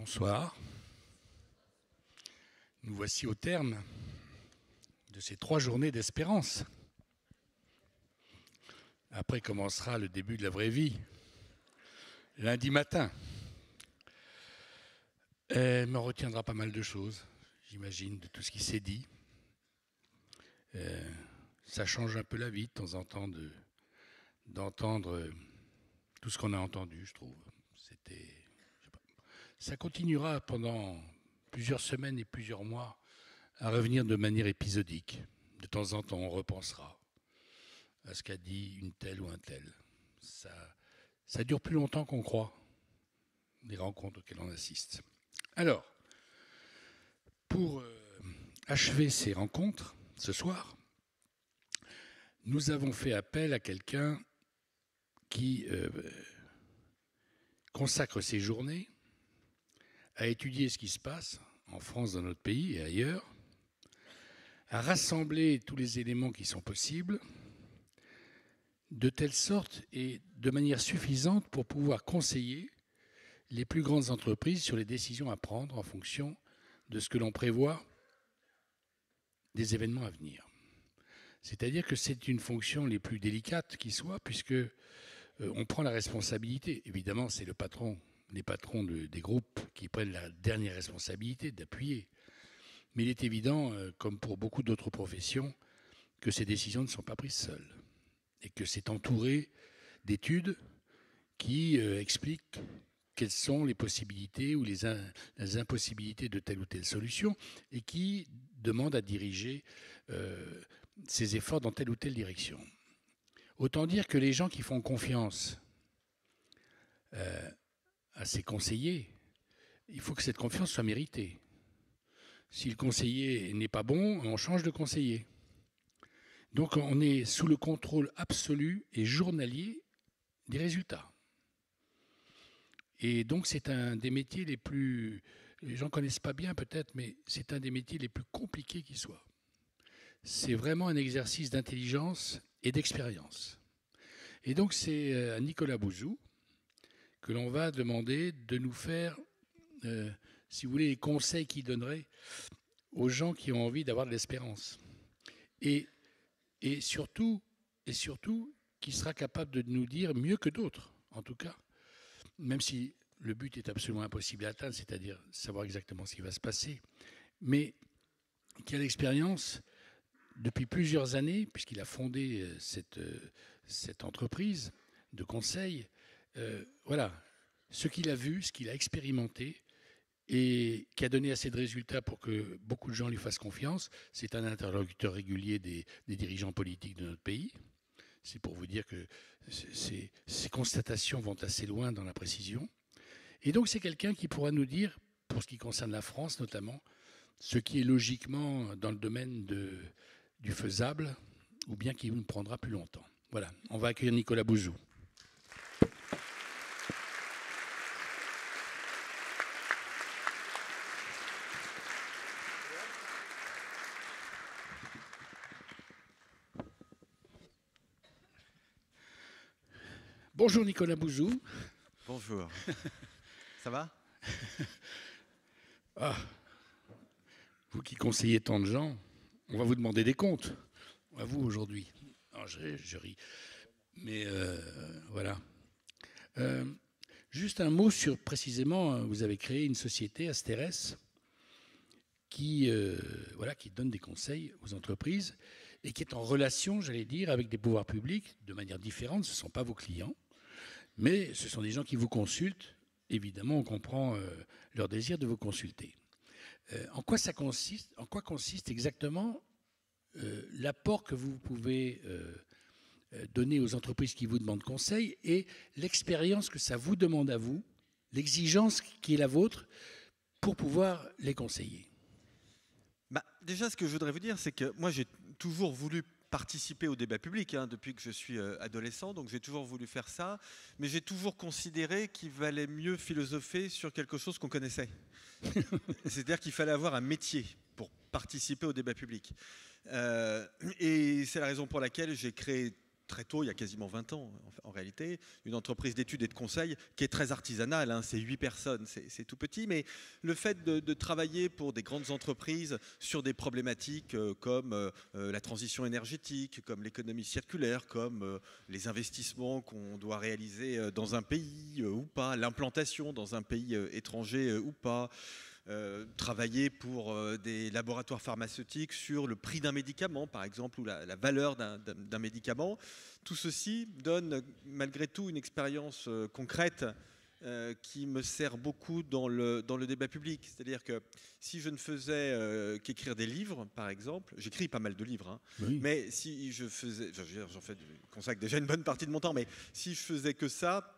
Bonsoir. Nous voici au terme de ces 3 journées d'espérance. Après commencera le début de la vraie vie, lundi matin. Elle me retiendra pas mal de choses, j'imagine, de tout ce qui s'est dit. Ça change un peu la vie de temps en temps d'entendre tout ce qu'on a entendu, je trouve. Ça continuera pendant plusieurs semaines et plusieurs mois à revenir de manière épisodique. De temps en temps, on repensera à ce qu'a dit une telle ou un tel. Ça dure plus longtemps qu'on croit, les rencontres auxquelles on assiste. Alors, pour achever ces rencontres, ce soir, nous avons fait appel à quelqu'un qui consacre ses journées à étudier ce qui se passe en France, dans notre pays et ailleurs, à rassembler tous les éléments qui sont possibles, de telle sorte et de manière suffisante pour pouvoir conseiller les plus grandes entreprises sur les décisions à prendre en fonction de ce que l'on prévoit des événements à venir. C'est-à-dire que c'est une fonction les plus délicates qui soit, puisque on prend la responsabilité. Évidemment, c'est les patrons des groupes qui prennent la dernière responsabilité d'appuyer. Mais il est évident, comme pour beaucoup d'autres professions, que ces décisions ne sont pas prises seules et que c'est entouré d'études qui expliquent quelles sont les possibilités ou les impossibilités de telle ou telle solution et qui demandent à diriger ces efforts dans telle ou telle direction. Autant dire que les gens qui font confiance à ces conseillers, il faut que cette confiance soit méritée. Si le conseiller n'est pas bon, on change de conseiller. Donc on est sous le contrôle absolu et journalier des résultats. Et donc c'est un des métiers les plus... Les gens ne connaissent pas bien peut-être, mais c'est un des métiers les plus compliqués qui soit. C'est vraiment un exercice d'intelligence et d'expérience. Et donc c'est à Nicolas Bouzou que l'on va demander de nous faire, si vous voulez, les conseils qu'il donnerait aux gens qui ont envie d'avoir de l'espérance. Et surtout, qui sera capable de nous dire mieux que d'autres, en tout cas, même si le but est absolument impossible à atteindre, c'est-à-dire savoir exactement ce qui va se passer, mais qui a l'expérience depuis plusieurs années, puisqu'il a fondé cette entreprise de conseil, voilà, ce qu'il a vu, ce qu'il a expérimenté, et qui a donné assez de résultats pour que beaucoup de gens lui fassent confiance. C'est un interlocuteur régulier des dirigeants politiques de notre pays. C'est pour vous dire que ces constatations vont assez loin dans la précision. Et donc c'est quelqu'un qui pourra nous dire, pour ce qui concerne la France notamment, ce qui est logiquement dans le domaine du faisable, ou bien qui nous prendra plus longtemps. Voilà, on va accueillir Nicolas Bouzou. Bonjour Nicolas Bouzou. Bonjour. Ça va? Vous qui conseillez tant de gens, on va vous demander des comptes. À vous aujourd'hui. Alors, je ris. Mais voilà. Juste un mot sur, précisément, vous avez créé une société, Asteres, qui donne des conseils aux entreprises et qui est en relation, j'allais dire, avec des pouvoirs publics de manière différente. Ce ne sont pas vos clients. Mais ce sont des gens qui vous consultent. Évidemment, on comprend leur désir de vous consulter. En quoi consiste exactement l'apport que vous pouvez donner aux entreprises qui vous demandent conseil et l'expérience que ça vous demande à vous, l'exigence qui est la vôtre pour pouvoir les conseiller? Déjà, ce que je voudrais vous dire, c'est que moi, j'ai toujours voulu participer au débat public depuis que je suis adolescent, donc j'ai toujours voulu faire ça, mais j'ai toujours considéré qu'il valait mieux philosopher sur quelque chose qu'on connaissait. C'est-à-dire qu'il fallait avoir un métier pour participer au débat public. Et c'est la raison pour laquelle j'ai créé très tôt, il y a quasiment 20 ans en réalité, une entreprise d'études et de conseil qui est très artisanale, hein, c'est 8 personnes, c'est tout petit, mais le fait de travailler pour des grandes entreprises sur des problématiques comme la transition énergétique, comme l'économie circulaire, comme les investissements qu'on doit réaliser dans un pays ou pas, l'implantation dans un pays étranger ou pas, travailler pour des laboratoires pharmaceutiques sur le prix d'un médicament, par exemple, ou la valeur d'un médicament. Tout ceci donne malgré tout une expérience concrète qui me sert beaucoup dans le débat public. C'est-à-dire que si je ne faisais qu'écrire des livres, par exemple, j'écris pas mal de livres, hein, oui. Mais si je faisais, j'en consacre déjà une bonne partie de mon temps, mais si je faisais que ça,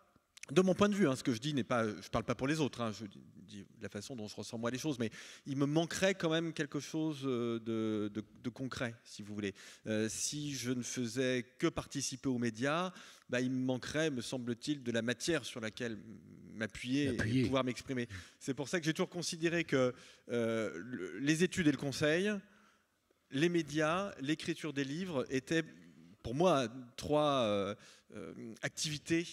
de mon point de vue, hein, ce que je dis n'est pas, je parle pas pour les autres, hein, je dis la façon dont je ressens moi les choses, mais il me manquerait quand même quelque chose de concret, si vous voulez. Si je ne faisais que participer aux médias, bah, il me manquerait, me semble-t-il, de la matière sur laquelle m'appuyer et pouvoir m'exprimer. C'est pour ça que j'ai toujours considéré que les études et le conseil, les médias, l'écriture des livres étaient, pour moi, 3 activités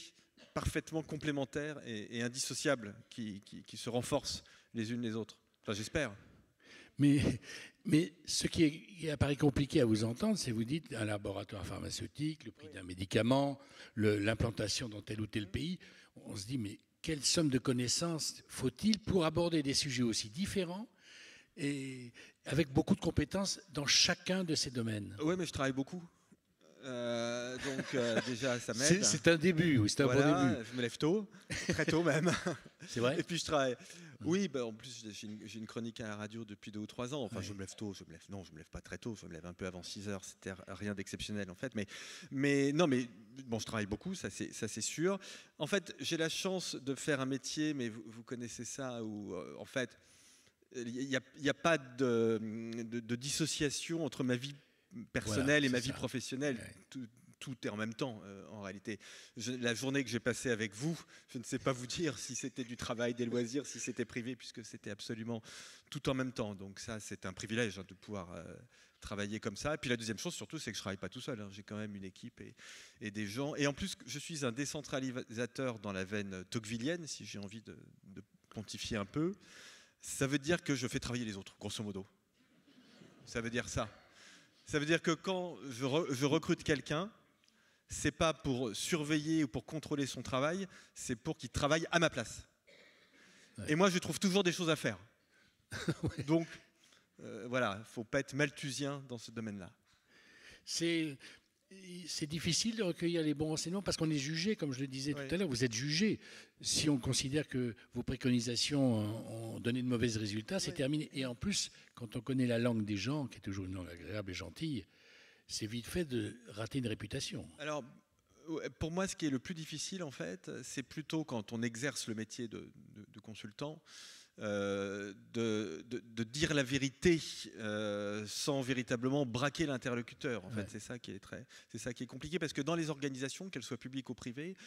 parfaitement complémentaires et indissociables qui se renforcent les unes les autres. Enfin, j'espère. Mais ce qui apparaît compliqué à vous entendre, c'est vous dites un laboratoire pharmaceutique, le prix d'un médicament, l'implantation dans tel ou tel pays. On se dit, mais quelle somme de connaissances faut-il pour aborder des sujets aussi différents et avec beaucoup de compétences dans chacun de ces domaines? Oui, mais je travaille beaucoup. Donc déjà ça m'aide. C'est un début, oui, c'est un bon début. Je me lève tôt, très tôt même. C'est vrai. Et puis je travaille. Oui, bah, en plus j'ai une chronique à la radio depuis 2 ou 3 ans. Enfin, je me lève tôt, je me lève pas très tôt, je me lève un peu avant 6 heures. C'était rien d'exceptionnel en fait. Mais bon, je travaille beaucoup, ça c'est sûr. En fait, j'ai la chance de faire un métier, mais vous connaissez ça, où en fait il n'y a pas de dissociation entre ma vie personnelle et ma vie professionnelle. Ouais. Tout est en même temps, en réalité. La journée que j'ai passée avec vous, je ne sais pas vous dire si c'était du travail, des loisirs, si c'était privé, puisque c'était absolument tout en même temps. Donc ça, c'est un privilège, hein, de pouvoir travailler comme ça. Et puis la deuxième chose, surtout, c'est que je ne travaille pas tout seul, hein. J'ai quand même une équipe et des gens. Et en plus, je suis un décentralisateur dans la veine tocquevillienne, si j'ai envie de pontifier un peu. Ça veut dire que je fais travailler les autres, grosso modo. Ça veut dire ça. Ça veut dire que quand je recrute quelqu'un, c'est pas pour surveiller ou pour contrôler son travail, c'est pour qu'il travaille à ma place. Ouais. Et moi, je trouve toujours des choses à faire. Ouais. Donc, voilà, faut pas être malthusien dans ce domaine-là. C'est difficile de recueillir les bons renseignements parce qu'on est jugé, comme je le disais tout à l'heure, vous êtes jugé. Si on considère que vos préconisations ont donné de mauvais résultats, c'est terminé. Et en plus, quand on connaît la langue des gens, qui est toujours une langue agréable et gentille, c'est vite fait de rater une réputation. Alors, pour moi, ce qui est le plus difficile, en fait, c'est plutôt quand on exerce le métier de consultant, de dire la vérité sans véritablement braquer l'interlocuteur. En fait, c'est ça qui est compliqué, parce que dans les organisations, qu'elles soient publiques ou privées,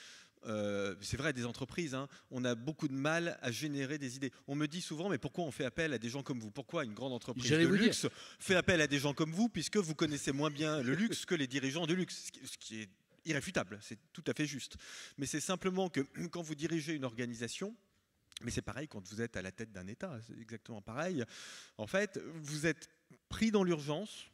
c'est vrai, des entreprises, hein, on a beaucoup de mal à générer des idées. On me dit souvent, mais pourquoi on fait appel à des gens comme vous? Pourquoi une grande entreprise de luxe fait appel à des gens comme vous, puisque vous connaissez moins bien le luxe que les dirigeants du luxe, ce qui est irréfutable, c'est tout à fait juste. Mais c'est simplement que quand vous dirigez une organisation, mais c'est pareil quand vous êtes à la tête d'un État, c'est exactement pareil. En fait, vous êtes pris dans l'urgence,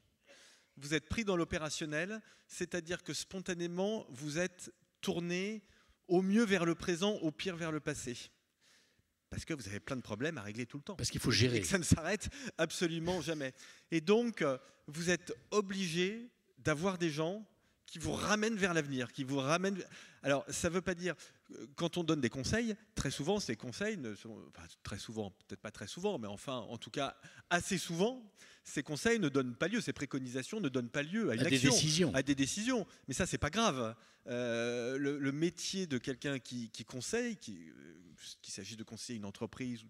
vous êtes pris dans l'opérationnel, c'est-à-dire que spontanément, vous êtes tourné au mieux vers le présent, au pire vers le passé. Parce que vous avez plein de problèmes à régler tout le temps. Parce qu'il faut gérer. Et que ça ne s'arrête absolument jamais. Et donc, vous êtes obligé d'avoir des gens qui vous ramènent vers l'avenir, qui vous ramènent... Alors, ça ne veut pas dire... Quand on donne des conseils, très souvent, ces conseils ne sont... Enfin, très souvent, peut-être pas très souvent, mais enfin, en tout cas, assez souvent, ces conseils ne donnent pas lieu, ces préconisations ne donnent pas lieu à une action, à des décisions. Mais ça, c'est pas grave. Le métier de quelqu'un qui conseille, qu'il s'agisse de conseiller une entreprise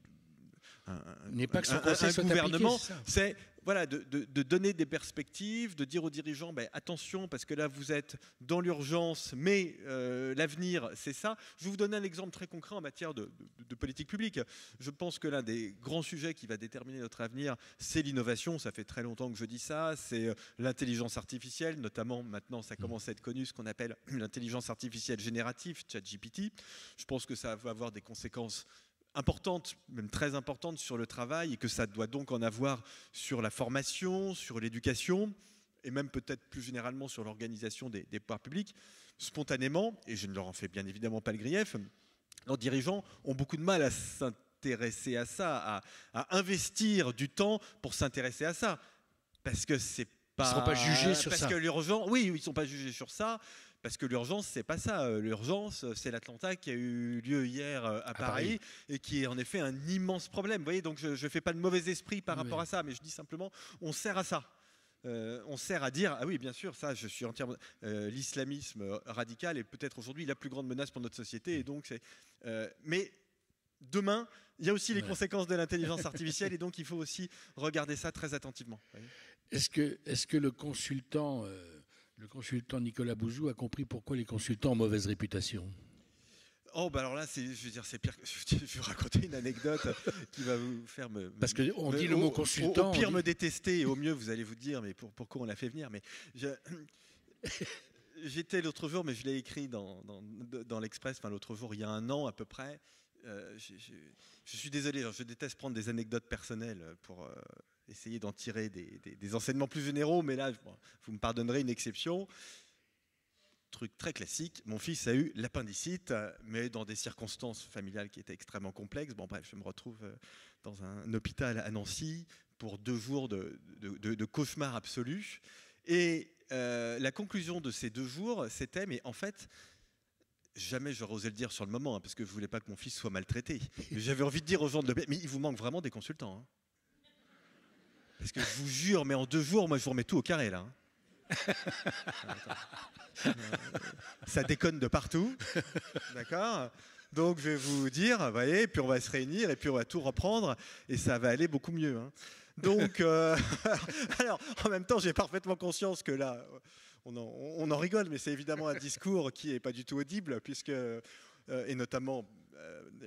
n'est pas que son conseil soit gouvernement, appliqué, c'est voilà, de donner des perspectives, de dire aux dirigeants, attention, parce que là, vous êtes dans l'urgence, mais l'avenir, c'est ça. Je vais vous donner un exemple très concret en matière de politique publique. Je pense que l'un des grands sujets qui va déterminer notre avenir, c'est l'innovation. Ça fait très longtemps que je dis ça. C'est l'intelligence artificielle, notamment maintenant, ça commence à être connu, ce qu'on appelle l'intelligence artificielle générative, ChatGPT. Je pense que ça va avoir des conséquences importante, même très importante sur le travail et que ça doit donc en avoir sur la formation, sur l'éducation et même peut-être plus généralement sur l'organisation des pouvoirs publics. Spontanément, et je ne leur en fais bien évidemment pas le grief, leurs dirigeants ont beaucoup de mal à s'intéresser à ça, à investir du temps pour s'intéresser à ça. Parce que c'est pas... Ils ne seront pas jugés sur ça. Parce que l'urgence, oui, ils ne sont pas jugés sur ça. Parce que l'urgence, c'est pas ça. L'urgence, c'est l'Atlanta qui a eu lieu hier à Paris et qui est en effet un immense problème. Vous voyez, donc je ne fais pas de mauvais esprit par rapport à ça, mais je dis simplement, on sert à ça. On sert à dire, ah oui, bien sûr, ça, je suis entièrement... l'islamisme radical est peut-être aujourd'hui la plus grande menace pour notre société. Et donc mais demain, il y a aussi les conséquences de l'intelligence artificielle et donc il faut aussi regarder ça très attentivement. Est-ce que le consultant Nicolas Bouzou a compris pourquoi les consultants ont mauvaise réputation? Oh, alors là, je veux dire, c'est pire. Je vais vous raconter une anecdote qui va vous faire Parce qu'on dit le mot consultant. Au pire, me détester, et au mieux, vous allez vous dire, mais pourquoi on l'a fait venir. Mais j'étais l'autre jour, mais je l'ai écrit dans l'Express, enfin l'autre jour, il y a un an à peu près. Je suis désolé, je déteste prendre des anecdotes personnelles pour essayer d'en tirer des enseignements plus généraux, mais là, vous me pardonnerez une exception. Truc très classique, mon fils a eu l'appendicite, mais dans des circonstances familiales qui étaient extrêmement complexes. Bon bref, je me retrouve dans un hôpital à Nancy pour 2 jours de cauchemar absolu. Et la conclusion de ces 2 jours, c'était, mais en fait, jamais j'aurais osé le dire sur le moment, parce que je voulais pas que mon fils soit maltraité. J'avais envie de dire aux gens mais il vous manque vraiment des consultants. Hein. Parce que je vous jure, mais en 2 jours, moi je vous remets tout au carré là. Hein. Ça déconne de partout, d'accord? Donc je vais vous dire, vous voyez, puis on va se réunir et puis on va tout reprendre et ça va aller beaucoup mieux. Hein. Donc, alors, en même temps, j'ai parfaitement conscience que là, on en rigole, mais c'est évidemment un discours qui n'est pas du tout audible, puisque, et notamment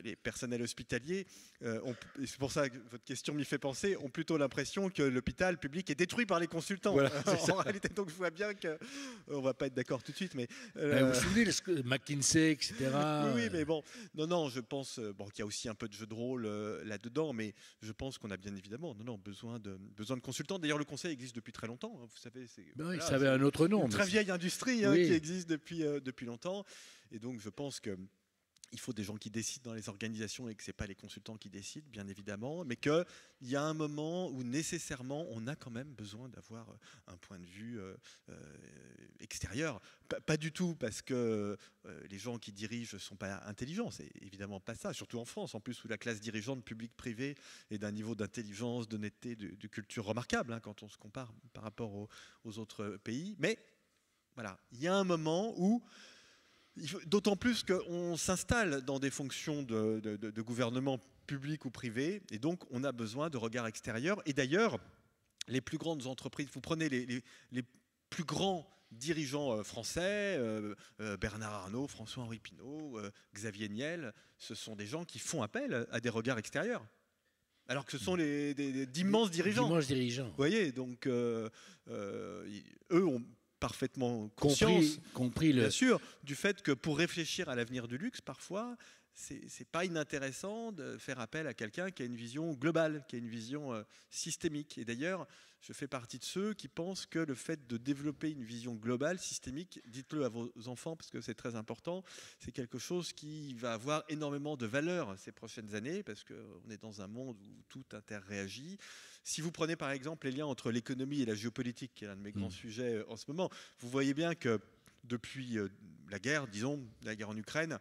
les personnels hospitaliers, et c'est pour ça que votre question m'y fait penser, ont plutôt l'impression que l'hôpital public est détruit par les consultants. Voilà, en réalité, donc je vois bien qu'on ne va pas être d'accord tout de suite. Mais, vous vous souvenez, McKinsey, etc. Oui, mais bon, non, je pense qu'il y a aussi un peu de jeu de rôle là-dedans, mais je pense qu'on a bien évidemment besoin de consultants. D'ailleurs, le conseil existe depuis très longtemps. Hein, vous savez, voilà, ça avait un autre nom. Une très vieille industrie qui existe depuis longtemps. Et donc, je pense que il faut des gens qui décident dans les organisations et que ce n'est pas les consultants qui décident, bien évidemment, mais qu'il y a un moment où nécessairement on a quand même besoin d'avoir un point de vue extérieur. Pas du tout parce que les gens qui dirigent ne sont pas intelligents, c'est évidemment pas ça, surtout en France, en plus où la classe dirigeante publique-privée est d'un niveau d'intelligence, d'honnêteté, de culture remarquable hein, quand on se compare par rapport aux autres pays. Mais voilà, il y a un moment où d'autant plus qu'on s'installe dans des fonctions de gouvernement public ou privé, et donc on a besoin de regards extérieurs. Et d'ailleurs, les plus grandes entreprises, vous prenez les plus grands dirigeants français, Bernard Arnault, François-Henri Pinault, Xavier Niel, ce sont des gens qui font appel à des regards extérieurs. Alors que ce sont d'immenses dirigeants. D'immenses dirigeants. Vous voyez, donc eux ont parfaitement conscience, compris bien sûr, du fait que pour réfléchir à l'avenir du luxe, parfois, c'est pas inintéressant de faire appel à quelqu'un qui a une vision globale, qui a une vision systémique. Et d'ailleurs, je fais partie de ceux qui pensent que le fait de développer une vision globale, systémique, dites-le à vos enfants parce que c'est très important, c'est quelque chose qui va avoir énormément de valeur ces prochaines années parce qu'on est dans un monde où tout interréagit. Si vous prenez par exemple les liens entre l'économie et la géopolitique, qui est l'un de mes grands sujets en ce moment, vous voyez bien que depuis la guerre, disons, la guerre en Ukraine,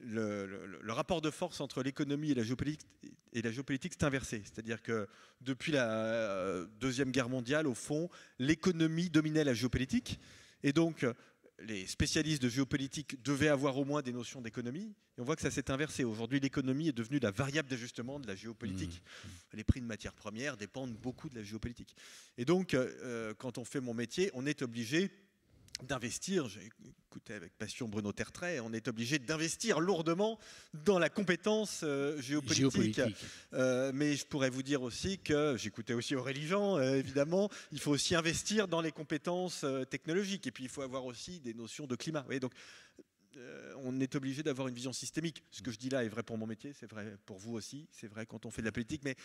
le rapport de force entre l'économie et la géopolitique s'est inversé. C'est-à-dire que depuis la Deuxième Guerre mondiale, au fond, l'économie dominait la géopolitique. Et donc, les spécialistes de géopolitique devaient avoir au moins des notions d'économie. Et on voit que ça s'est inversé. Aujourd'hui, l'économie est devenue la variable d'ajustement de la géopolitique. Les prix de matières premières dépendent beaucoup de la géopolitique. Et donc, quand on fait mon métier, on est obligé d'investir, j'ai écouté avec passion Bruno Tertrais, on est obligé d'investir lourdement dans la compétence géopolitique. Mais je pourrais vous dire aussi que, j'écoutais aussi Aurélie Jean, évidemment, il faut aussi investir dans les compétences technologiques. Et puis il faut avoir aussi des notions de climat. Vous voyez, donc, on est obligé d'avoir une vision systémique. Ce que je dis là est vrai pour mon métier, c'est vrai pour vous aussi, c'est vrai quand on fait de la politique, mais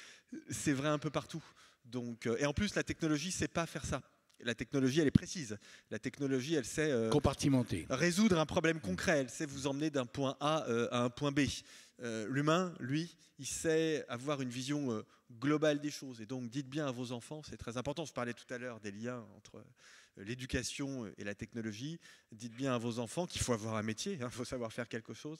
c'est vrai un peu partout. Donc, et en plus, la technologie ne sait pas faire ça. La technologie, elle est précise. La technologie, elle sait compartimenter, résoudre un problème concret. Elle sait vous emmener d'un point A à un point B. L'humain, lui, il sait avoir une vision globale des choses. Et donc, dites bien à vos enfants, c'est très important. Je parlais tout à l'heure des liens entre l'éducation et la technologie. Dites bien à vos enfants qu'il faut avoir un métier, il faut savoir faire quelque chose.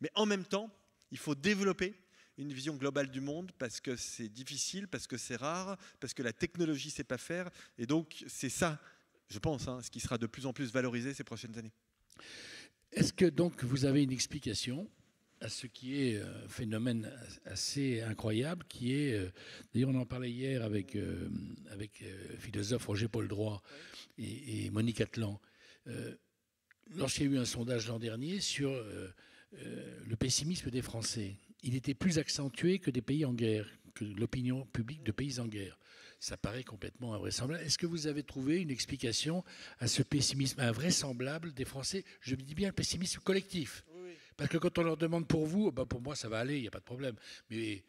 Mais en même temps, il faut développer une vision globale du monde parce que c'est difficile, parce que c'est rare, parce que la technologie ne sait pas faire. Et donc, c'est ça, je pense, ce qui sera de plus en plus valorisé ces prochaines années. Est-ce que donc vous avez une explication à ce qui est un phénomène assez incroyable, qui est, d'ailleurs on en parlait hier avec le philosophe Roger Paul Droit et Monique Atlan, lorsqu'il y a eu un sondage l'an dernier sur le pessimisme des Français, il était plus accentué que des pays en guerre, que l'opinion publique de pays en guerre. Ça paraît complètement invraisemblable. Est-ce que vous avez trouvé une explication à ce pessimisme invraisemblable des Français? Je me dis bien le pessimisme collectif. Oui. Parce que quand on leur demande pour vous, pour moi ça va aller, il n'y a pas de problème. Mais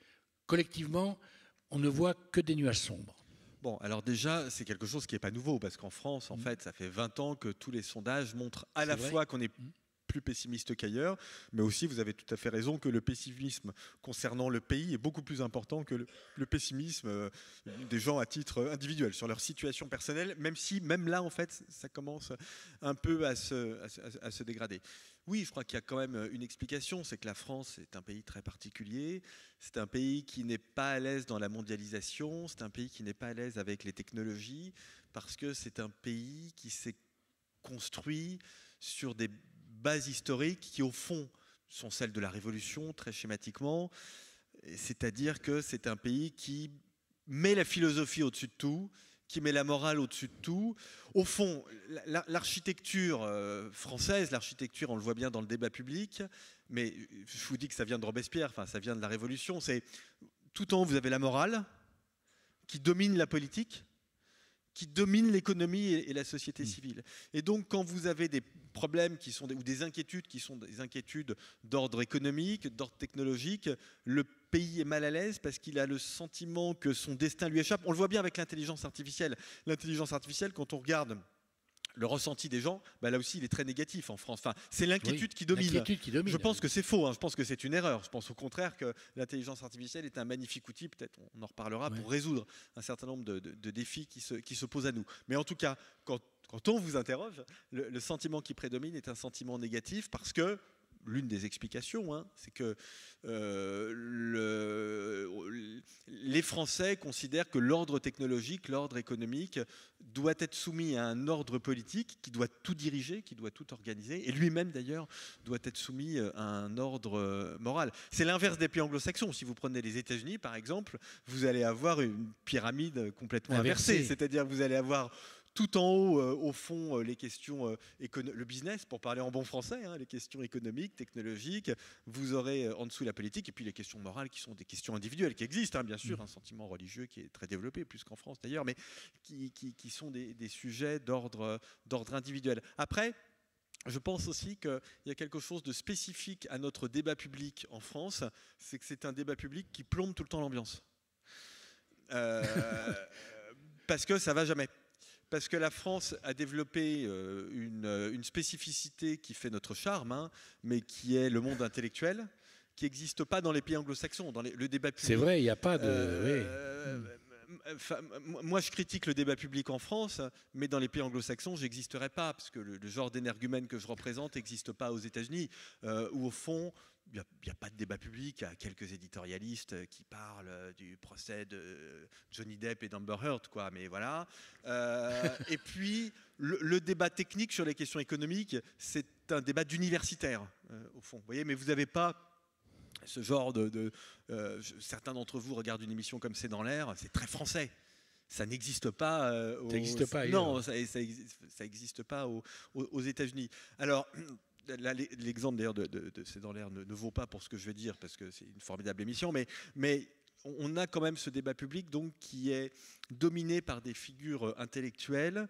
collectivement, on ne voit que des nuages sombres. Bon, alors déjà, c'est quelque chose qui n'est pas nouveau, parce qu'en France, en fait, ça fait 20 ans que tous les sondages montrent à la fois qu'on est plus pessimiste qu'ailleurs, mais aussi, vous avez tout à fait raison, que le pessimisme concernant le pays est beaucoup plus important que le pessimisme des gens à titre individuel, sur leur situation personnelle, même si, même là, en fait, ça commence un peu à se dégrader. Oui, je crois qu'il y a quand même une explication, c'est que la France est un pays très particulier, c'est un pays qui n'est pas à l'aise dans la mondialisation, c'est un pays qui n'est pas à l'aise avec les technologies, parce que c'est un pays qui s'est construit sur des bases historiques qui, au fond, sont celles de la Révolution, très schématiquement. C'est-à-dire que c'est un pays qui met la philosophie au-dessus de tout, qui met la morale au-dessus de tout. Au fond, l'architecture française, l'architecture, on le voit bien dans le débat public, mais je vous dis que ça vient de Robespierre, enfin, ça vient de la Révolution. C'est tout en haut, vous avez la morale qui domine la politique, qui domine l'économie et la société civile. Et donc, quand vous avez des problèmes qui sont ou des inquiétudes qui sont des inquiétudes d'ordre économique, d'ordre technologique, le pays est mal à l'aise parce qu'il a le sentiment que son destin lui échappe. On le voit bien avec l'intelligence artificielle. L'intelligence artificielle, quand on regarde le ressenti des gens, là aussi, il est très négatif en France. Enfin, c'est l'inquiétude qui domine. Je pense que c'est faux. Je pense que c'est une erreur. Je pense au contraire que l'intelligence artificielle est un magnifique outil. Peut-être on en reparlera pour résoudre un certain nombre de défis qui se posent à nous. Mais en tout cas, quand on vous interroge, le sentiment qui prédomine est un sentiment négatif parce que l'une des explications, c'est que les Français considèrent que l'ordre technologique, l'ordre économique doit être soumis à un ordre politique qui doit tout diriger, qui doit tout organiser, et lui-même d'ailleurs doit être soumis à un ordre moral. C'est l'inverse des pays anglo-saxons. Si vous prenez les États-Unis par exemple, vous allez avoir une pyramide complètement inversée, c'est-à-dire que vous allez avoir tout en haut, au fond, les questions le business, pour parler en bon français, les questions économiques, technologiques. Vous aurez en dessous la politique et puis les questions morales qui sont des questions individuelles qui existent, bien sûr, un sentiment religieux qui est très développé, plus qu'en France d'ailleurs, mais qui sont des sujets d'ordre individuel. Après, je pense aussi qu'il y a quelque chose de spécifique à notre débat public en France, c'est que c'est un débat public qui plombe tout le temps l'ambiance. Parce que ça ne va jamais. Parce que la France a développé une spécificité qui fait notre charme, mais qui est le monde intellectuel, qui n'existe pas dans les pays anglo-saxons, dans le débat public. C'est vrai, il n'y a pas de... Moi, je critique le débat public en France, mais dans les pays anglo-saxons, j'existerais pas, parce que le genre d'énergumène que je représente n'existe pas aux États-Unis, où au fond, il n'y a pas de débat public. Il y a quelques éditorialistes qui parlent du procès de Johnny Depp et d'Amber Heard, quoi. Mais voilà. Et puis, le débat technique sur les questions économiques, c'est un débat d'universitaire, au fond. Vous voyez, mais vous n'avez pas ce genre certains d'entre vous regardent une émission comme C'est dans l'air, c'est très français. Ça n'existe pas. Ça n'existe pas ailleurs. Non, ça n'existe pas aux États-Unis. Alors, là, l'exemple d'ailleurs de C'est dans l'air ne vaut pas pour ce que je vais dire, parce que c'est une formidable émission, mais on a quand même ce débat public donc, qui est dominé par des figures intellectuelles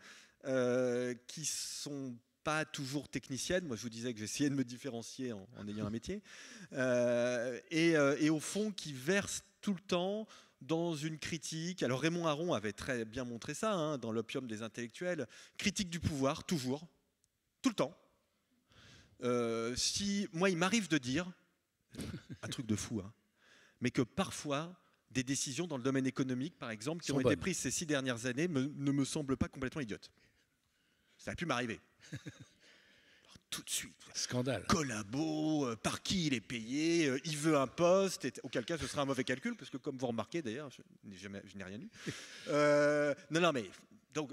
qui sont pas toujours techniciennes. Moi, je vous disais que j'essayais de me différencier en ayant un métier. Et au fond, qui versent tout le temps dans une critique. Alors Raymond Aron avait très bien montré ça hein, dans l'opium des intellectuels. Critique du pouvoir, toujours, tout le temps. Moi, il m'arrive de dire, un truc de fou, hein, mais que parfois, des décisions dans le domaine économique, par exemple, qui ont été prises ces 6 dernières années, ne me semblent pas complètement idiotes. Ça a pu m'arriver. Tout de suite. Scandale. Collabo, par qui il est payé, il veut un poste, auquel cas ce sera un mauvais calcul, parce que comme vous remarquez d'ailleurs, je n'ai rien eu. Non, mais donc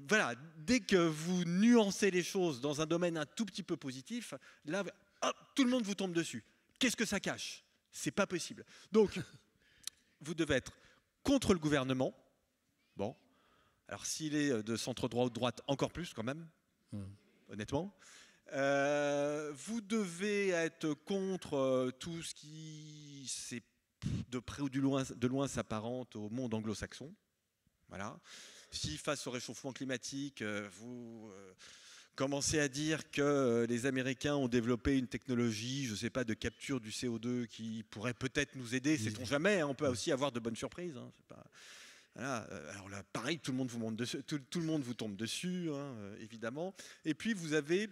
voilà, dès que vous nuancez les choses dans un domaine un tout petit peu positif, là, hop, tout le monde vous tombe dessus. Qu'est-ce que ça cache? C'est pas possible. Donc, vous devez être contre le gouvernement. Bon, alors s'il est de centre droit ou de droite, encore plus quand même, honnêtement. Vous devez être contre tout ce qui, de près ou de loin, s'apparente au monde anglo-saxon. Voilà. Si face au réchauffement climatique, vous commencez à dire que les Américains ont développé une technologie, je ne sais pas, de capture du CO2 qui pourrait peut-être nous aider, sait-on jamais, hein, on peut aussi avoir de bonnes surprises. Hein, c'est pas... Voilà. Alors là, pareil, tout le monde vous monte dessus, tout le monde vous tombe dessus, hein, évidemment. Et puis vous avez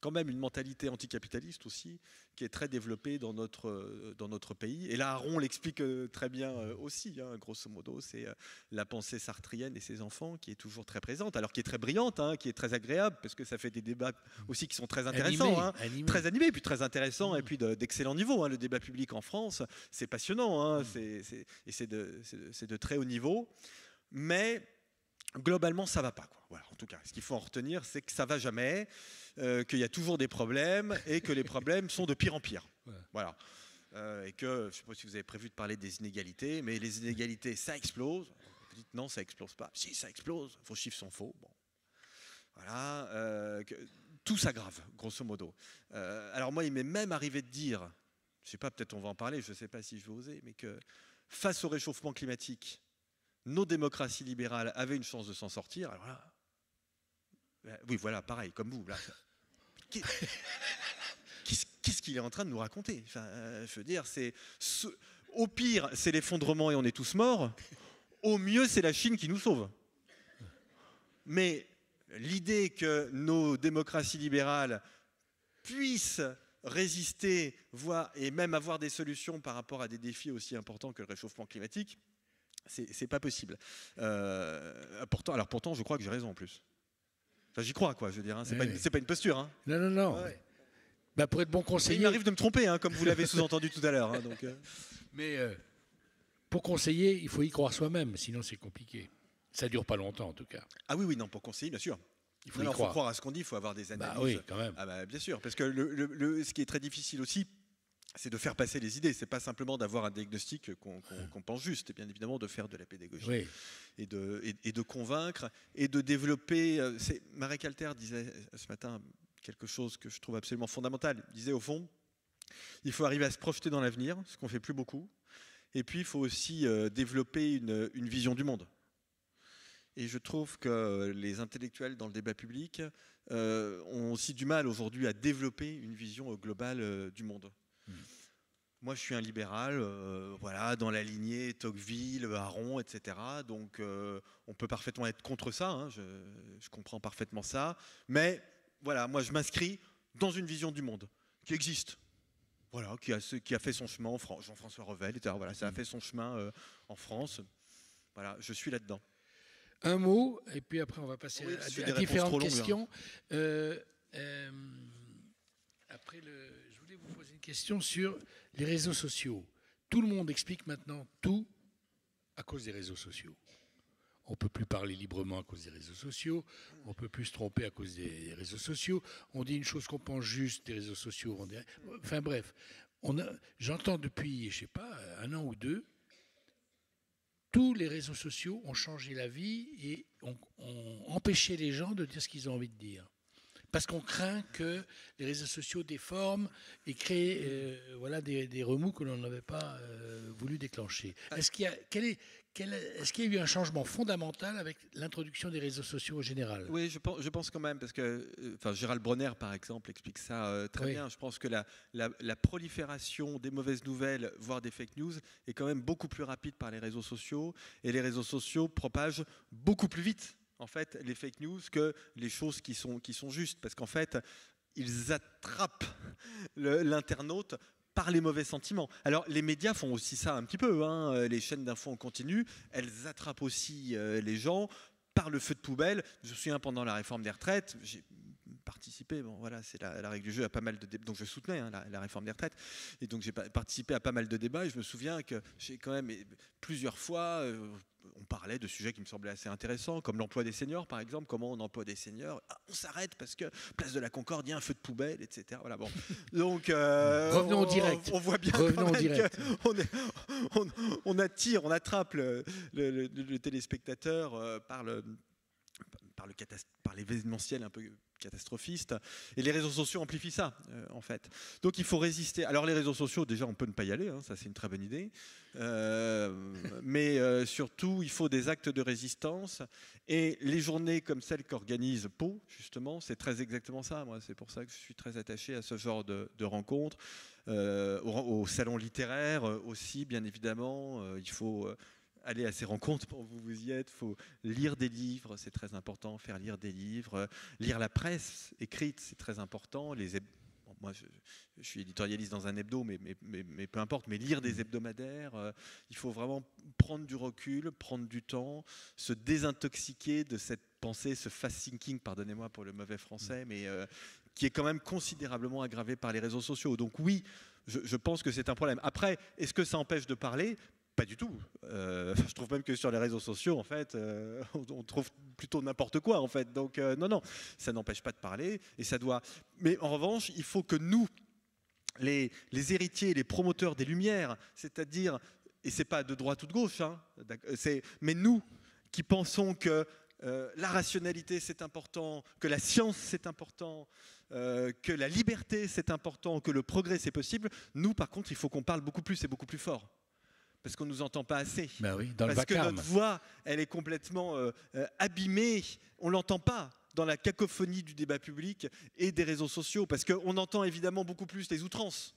quand même une mentalité anticapitaliste aussi, qui est très développée dans notre pays. Et là, Aron l'explique très bien aussi, hein, grosso modo, c'est la pensée sartrienne et ses enfants qui est toujours très présente, alors qui est très brillante, hein, qui est très agréable, parce que ça fait des débats aussi qui sont très intéressants, très animés, puis très intéressants, et puis d'excellent niveau. Hein. Le débat public en France, c'est passionnant, hein, et c'est de très haut niveau, mais globalement, ça ne va pas, quoi. Voilà, en tout cas, ce qu'il faut en retenir, c'est que ça ne va jamais, qu'il y a toujours des problèmes et que les problèmes sont de pire en pire. Ouais. Voilà. Et que, je ne sais pas si vous avez prévu de parler des inégalités, mais les inégalités, ça explose. Vous dites non, ça explose pas. Si, ça explose, vos chiffres sont faux. Bon. Voilà. Tout s'aggrave, grosso modo. Alors moi, il m'est même arrivé de dire, je ne sais pas, peut-être on va en parler, je ne sais pas si je vais oser, mais que face au réchauffement climatique, nos démocraties libérales avaient une chance de s'en sortir. Alors là, oui, voilà, pareil, comme vous. Là. Qu'est-ce qu'il est en train de nous raconter? Enfin, je veux dire, au pire, c'est l'effondrement et on est tous morts. Au mieux, c'est la Chine qui nous sauve. Mais l'idée que nos démocraties libérales puissent résister, et même avoir des solutions par rapport à des défis aussi importants que le réchauffement climatique, c'est pas possible. Pourtant, je crois que j'ai raison en plus. Enfin, j'y crois, quoi. Je veux dire, hein, c'est pas une posture. Hein. Non. Ouais. Bah, pour être bon conseiller. Il m'arrive de me tromper, hein, comme vous l'avez sous-entendu tout à l'heure. Hein, Mais pour conseiller, il faut y croire soi-même, sinon c'est compliqué. Ça dure pas longtemps, en tout cas. Ah oui, non, pour conseiller, bien sûr. Il faut croire à ce qu'on dit. Il faut avoir des analyses. Bah oui, quand même. Ah bah, bien sûr, parce que ce qui est très difficile aussi, c'est de faire passer les idées. C'est pas simplement d'avoir un diagnostic qu'on pense juste. C'est bien évidemment de faire de la pédagogie et de convaincre et de développer. Marek Alter disait ce matin quelque chose que je trouve absolument fondamental. Il disait au fond, il faut arriver à se projeter dans l'avenir, ce qu'on fait plus beaucoup. Et puis il faut aussi développer une vision du monde. Et je trouve que les intellectuels dans le débat public ont aussi du mal aujourd'hui à développer une vision globale du monde. Moi, je suis un libéral, voilà, dans la lignée Tocqueville, Aron, etc. Donc, on peut parfaitement être contre ça. Hein, je comprends parfaitement ça. Mais voilà, moi, je m'inscris dans une vision du monde qui existe. Voilà, qui a fait son chemin en France. Jean-François Revel, etc. Voilà, ça a fait son chemin en France. Voilà, je suis là-dedans. Un mot, et puis après, on va passer à différentes questions. Après, je voulais vous poser une question sur les réseaux sociaux. Tout le monde explique maintenant tout à cause des réseaux sociaux. On ne peut plus parler librement à cause des réseaux sociaux. On ne peut plus se tromper à cause des réseaux sociaux. On dit une chose qu'on pense juste des réseaux sociaux. Enfin bref, j'entends depuis, je ne sais pas, 1 an ou 2, tous les réseaux sociaux ont changé la vie et ont empêché les gens de dire ce qu'ils ont envie de dire. Parce qu'on craint que les réseaux sociaux déforment et créent des remous que l'on n'avait pas voulu déclencher. Est-ce qu'il y a eu un changement fondamental avec l'introduction des réseaux sociaux au général? Oui, je pense quand même, parce que Gérald Bronner, par exemple, explique ça très bien. Je pense que la prolifération des mauvaises nouvelles, voire des fake news, est quand même beaucoup plus rapide par les réseaux sociaux, et les réseaux sociaux propagent beaucoup plus vite en fait les fake news que les choses qui sont justes, parce qu'en fait ils attrapent l'internaute par les mauvais sentiments. Alors les médias font aussi ça un petit peu, hein. Les chaînes d'infos en continu, elles attrapent aussi les gens par le feu de poubelle. Je me souviens, pendant la réforme des retraites, j'ai participé, bon voilà, c'est la règle du jeu, à pas mal de débats, donc je soutenais la réforme des retraites, et donc j'ai participé à pas mal de débats, et je me souviens que j'ai quand même plusieurs fois on parlait de sujets qui me semblaient assez intéressants, comme l'emploi des seniors, par exemple. Comment on emploie des seniors? On s'arrête parce que place de la Concorde, il y a un feu de poubelle, etc. Voilà, bon. Donc, revenons au direct. On voit bien qu'on attire, on attrape le téléspectateur par l'événementiel un peu catastrophiste, et les réseaux sociaux amplifient ça en fait. Donc il faut résister. Alors les réseaux sociaux, déjà on peut ne pas y aller, hein, ça c'est une très bonne idée, mais surtout il faut des actes de résistance, et les journées comme celle qu'organise Pau, justement, c'est très exactement ça. Moi, c'est pour ça que je suis très attaché à ce genre de rencontres, au salon littéraire aussi, bien évidemment. Il faut aller à ces rencontres, pour vous y êtes, il faut lire des livres, c'est très important, faire lire des livres, lire la presse écrite, c'est très important. Moi, je suis éditorialiste dans un hebdo, mais peu importe, mais lire des hebdomadaires, il faut vraiment prendre du recul, prendre du temps, se désintoxiquer de cette pensée, ce fast thinking, pardonnez-moi pour le mauvais français, mais qui est quand même considérablement aggravé par les réseaux sociaux. Donc oui, je pense que c'est un problème. Après, est-ce que ça empêche de parler ? Pas du tout. Je trouve même que sur les réseaux sociaux, en fait, on trouve plutôt n'importe quoi, en fait. Donc non, ça n'empêche pas de parler, et ça doit. Mais en revanche, il faut que nous, les héritiers, les promoteurs des Lumières, c'est-à-dire, et c'est pas de droite ou de gauche, hein, mais nous qui pensons que la rationalité c'est important, que la science c'est important, que la liberté c'est important, que le progrès c'est possible. Nous, par contre, il faut qu'on parle beaucoup plus et beaucoup plus fort. Parce qu'on ne nous entend pas assez. Ben oui, dans le parce vacarme. Que notre voix, elle est complètement abîmée. On ne l'entend pas dans la cacophonie du débat public et des réseaux sociaux. Parce qu'on entend évidemment beaucoup plus les outrances.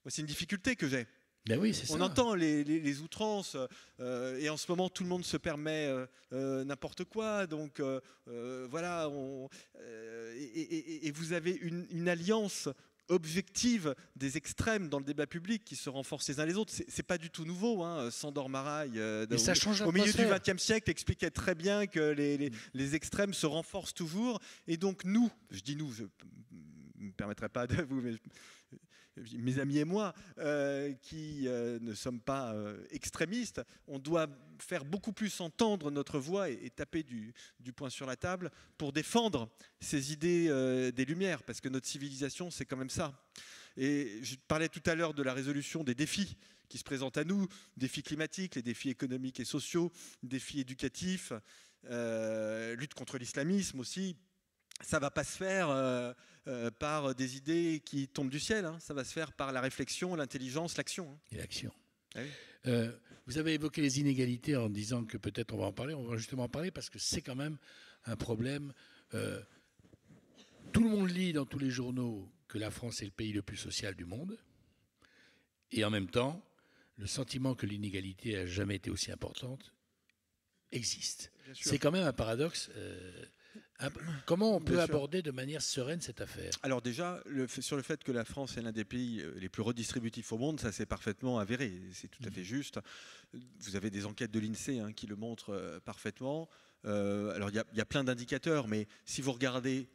Moi, c'est une difficulté que j'ai. Ben oui, c'est ça. On entend les outrances, et en ce moment, tout le monde se permet n'importe quoi. Donc voilà. Et vous avez une alliance objective des extrêmes dans le débat public qui se renforcent les uns les autres. C'est pas du tout nouveau, hein. Sandor Maraille, au milieu du XXe siècle, expliquait très bien que les extrêmes se renforcent toujours. Et donc nous, je dis nous, je ne me permettrai pas de vous, mais mes amis et moi, qui ne sommes pas extrémistes, on doit faire beaucoup plus entendre notre voix et taper du poing sur la table pour défendre ces idées des Lumières, parce que notre civilisation, c'est quand même ça. Et je parlais tout à l'heure de la résolution des défis qui se présentent à nous, défis climatiques, les défis économiques et sociaux, défis éducatifs, lutte contre l'islamisme aussi. Ça ne va pas se faire par des idées qui tombent du ciel, hein. Ça va se faire par la réflexion, l'intelligence, l'action. Hein. Et l'action. Ah oui. Vous avez évoqué les inégalités en disant que peut-être on va en parler. On va justement en parler parce que c'est quand même un problème. Tout le monde lit dans tous les journaux que la France est le pays le plus social du monde. Et en même temps, le sentiment que l'inégalité n'a jamais été aussi importante existe. C'est quand même un paradoxe. Comment on peut aborder de manière sereine cette affaire? Alors déjà, sur le fait que la France est l'un des pays les plus redistributifs au monde, ça c'est parfaitement avéré, c'est tout à fait juste. Vous avez des enquêtes de l'INSEE qui le montrent parfaitement. Alors il y a plein d'indicateurs, mais si vous regardez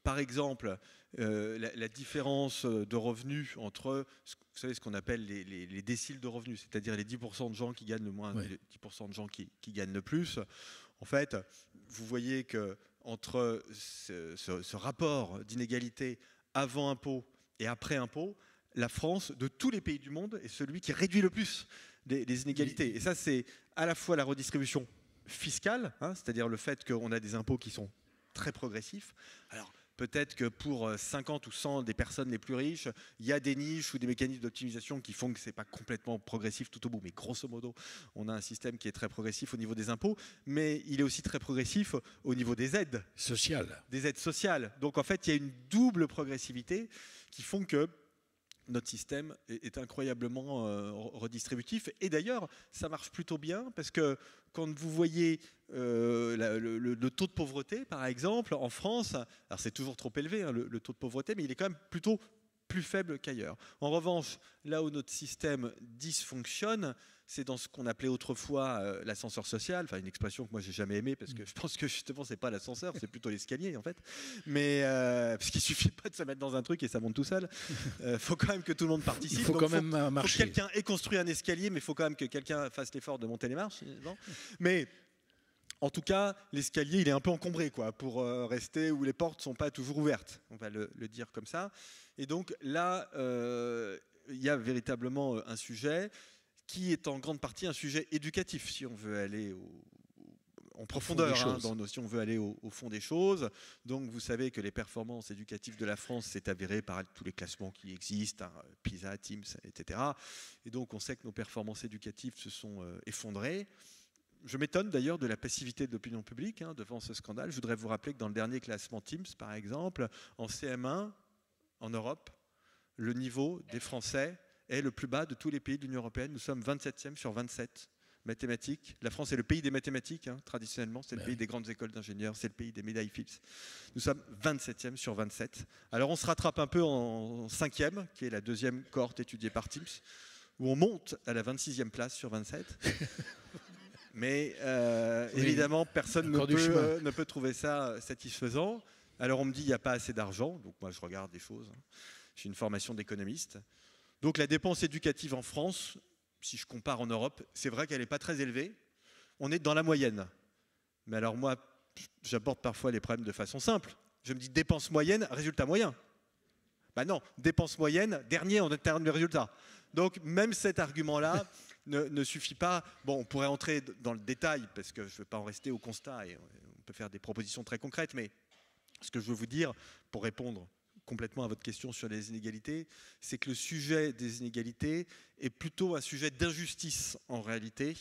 par exemple la différence de revenus entre, vous savez, ce qu'on appelle les déciles de revenus, c'est-à-dire les 10% de gens qui gagnent le moins, les 10% de gens qui gagnent le plus. En fait, vous voyez que entre ce rapport d'inégalité avant impôt et après impôt, la France, de tous les pays du monde, est celui qui réduit le plus les inégalités. Et ça, c'est à la fois la redistribution fiscale, hein, c'est-à-dire le fait qu'on a des impôts qui sont très progressifs. Alors, peut-être que pour 50 ou 100 des personnes les plus riches, il y a des niches ou des mécanismes d'optimisation qui font que ce n'est pas complètement progressif tout au bout. Mais grosso modo, on a un système qui est très progressif au niveau des impôts, mais il est aussi très progressif au niveau des aides. Sociales. Des aides sociales. Donc en fait, il y a une double progressivité qui font que notre système est incroyablement redistributif. Et d'ailleurs, ça marche plutôt bien parce que quand vous voyez le taux de pauvreté, par exemple, en France, alors c'est toujours trop élevé, hein, le taux de pauvreté, mais il est quand même plutôt plus faible qu'ailleurs. En revanche, là où notre système dysfonctionne, c'est dans ce qu'on appelait autrefois l'ascenseur social, enfin une expression que moi j'ai jamais aimée parce que je pense que justement c'est pas l'ascenseur, c'est plutôt l'escalier en fait. Mais parce qu'il suffit pas de se mettre dans un truc et ça monte tout seul. Faut quand même que tout le monde participe. Il faut quand même marcher. Faut que quelqu'un ait construit un escalier, mais il faut quand même que quelqu'un fasse l'effort de monter les marches. Non, mais en tout cas, l'escalier, il est un peu encombré quoi, pour rester où les portes ne sont pas toujours ouvertes. On va le dire comme ça. Et donc là, il y a véritablement un sujet qui est en grande partie un sujet éducatif, si on veut aller en profondeur, si on veut aller au fond des choses. Donc vous savez que les performances éducatives de la France, c'est avéré par tous les classements qui existent, hein, PISA, TIMSS, etc. Et donc on sait que nos performances éducatives se sont effondrées. Je m'étonne d'ailleurs de la passivité de l'opinion publique devant ce scandale. Je voudrais vous rappeler que dans le dernier classement TIMSS, par exemple, en CM1, en Europe, le niveau des Français est le plus bas de tous les pays de l'Union européenne. Nous sommes 27e sur 27 mathématiques. La France est le pays des mathématiques, traditionnellement. C'est le pays des grandes écoles d'ingénieurs, c'est le pays des médailles Fields. Nous sommes 27e sur 27. Alors on se rattrape un peu en 5e, qui est la deuxième cohorte étudiée par TIMSS, où on monte à la 26e place sur 27. Mais évidemment, personne ne peut trouver ça satisfaisant. Alors on me dit qu'il n'y a pas assez d'argent. Donc moi je regarde des choses. J'ai une formation d'économiste. Donc la dépense éducative en France, si je compare en Europe, c'est vrai qu'elle n'est pas très élevée. On est dans la moyenne. Mais alors moi, j'aborde parfois les problèmes de façon simple. Je me dis dépense moyenne, résultat moyen. Ben non, dépense moyenne, dernier en termes de résultat. Donc même cet argument-là ne suffit pas. Bon, on pourrait entrer dans le détail, parce que je ne veux pas en rester au constat, et on peut faire des propositions très concrètes, mais ce que je veux vous dire, pour répondre complètement à votre question sur les inégalités, c'est que le sujet des inégalités est plutôt un sujet d'injustice en réalité.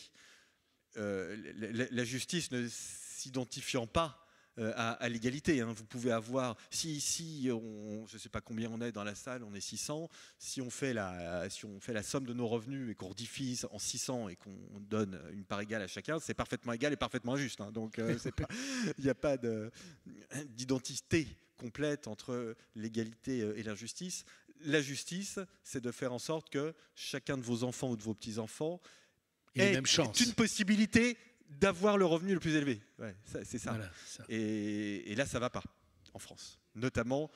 La justice ne s'identifiant pas à l'égalité. Vous pouvez avoir, si je ne sais pas combien on est dans la salle, on est 600, si on fait la somme de nos revenus et qu'on redivise en 600 et qu'on donne une part égale à chacun, c'est parfaitement égal et parfaitement injuste. Donc il n'y a pas d'identité complète entre l'égalité et l'injustice. La justice, c'est de faire en sorte que chacun de vos enfants ou de vos petits-enfants ait une possibilité d'avoir le revenu le plus élevé. Ouais, c'est ça. Voilà, ça. Et là, ça ne va pas en France. Notamment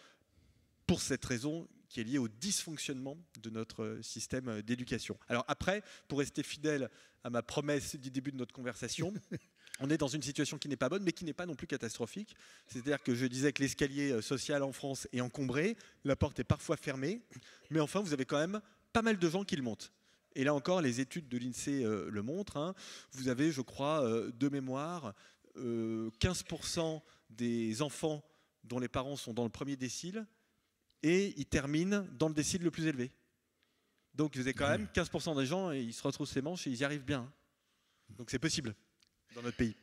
pour cette raison qui est liée au dysfonctionnement de notre système d'éducation. Alors après, pour rester fidèle à ma promesse du début de notre conversation, on est dans une situation qui n'est pas bonne, mais qui n'est pas non plus catastrophique. C'est-à-dire que je disais que l'escalier social en France est encombré, la porte est parfois fermée, mais enfin, vous avez quand même pas mal de gens qui le montent. Et là encore, les études de l'INSEE le montrent. Vous avez, je crois, de mémoire, 15% des enfants dont les parents sont dans le premier décile et ils terminent dans le décile le plus élevé. Donc vous avez quand même 15% des gens, et ils se retroussent les manches et ils y arrivent bien. Donc c'est possible dans notre pays.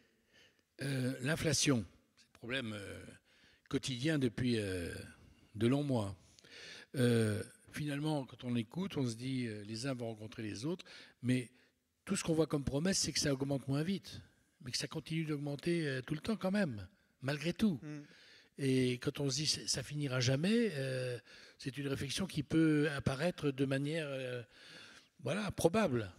L'inflation, c'est un problème quotidien depuis de longs mois. Finalement, quand on écoute, on se dit les uns vont rencontrer les autres, mais tout ce qu'on voit comme promesse, c'est que ça augmente moins vite, mais que ça continue d'augmenter tout le temps quand même, malgré tout. Et quand on se dit ça finira jamais, c'est une réflexion qui peut apparaître de manière probable.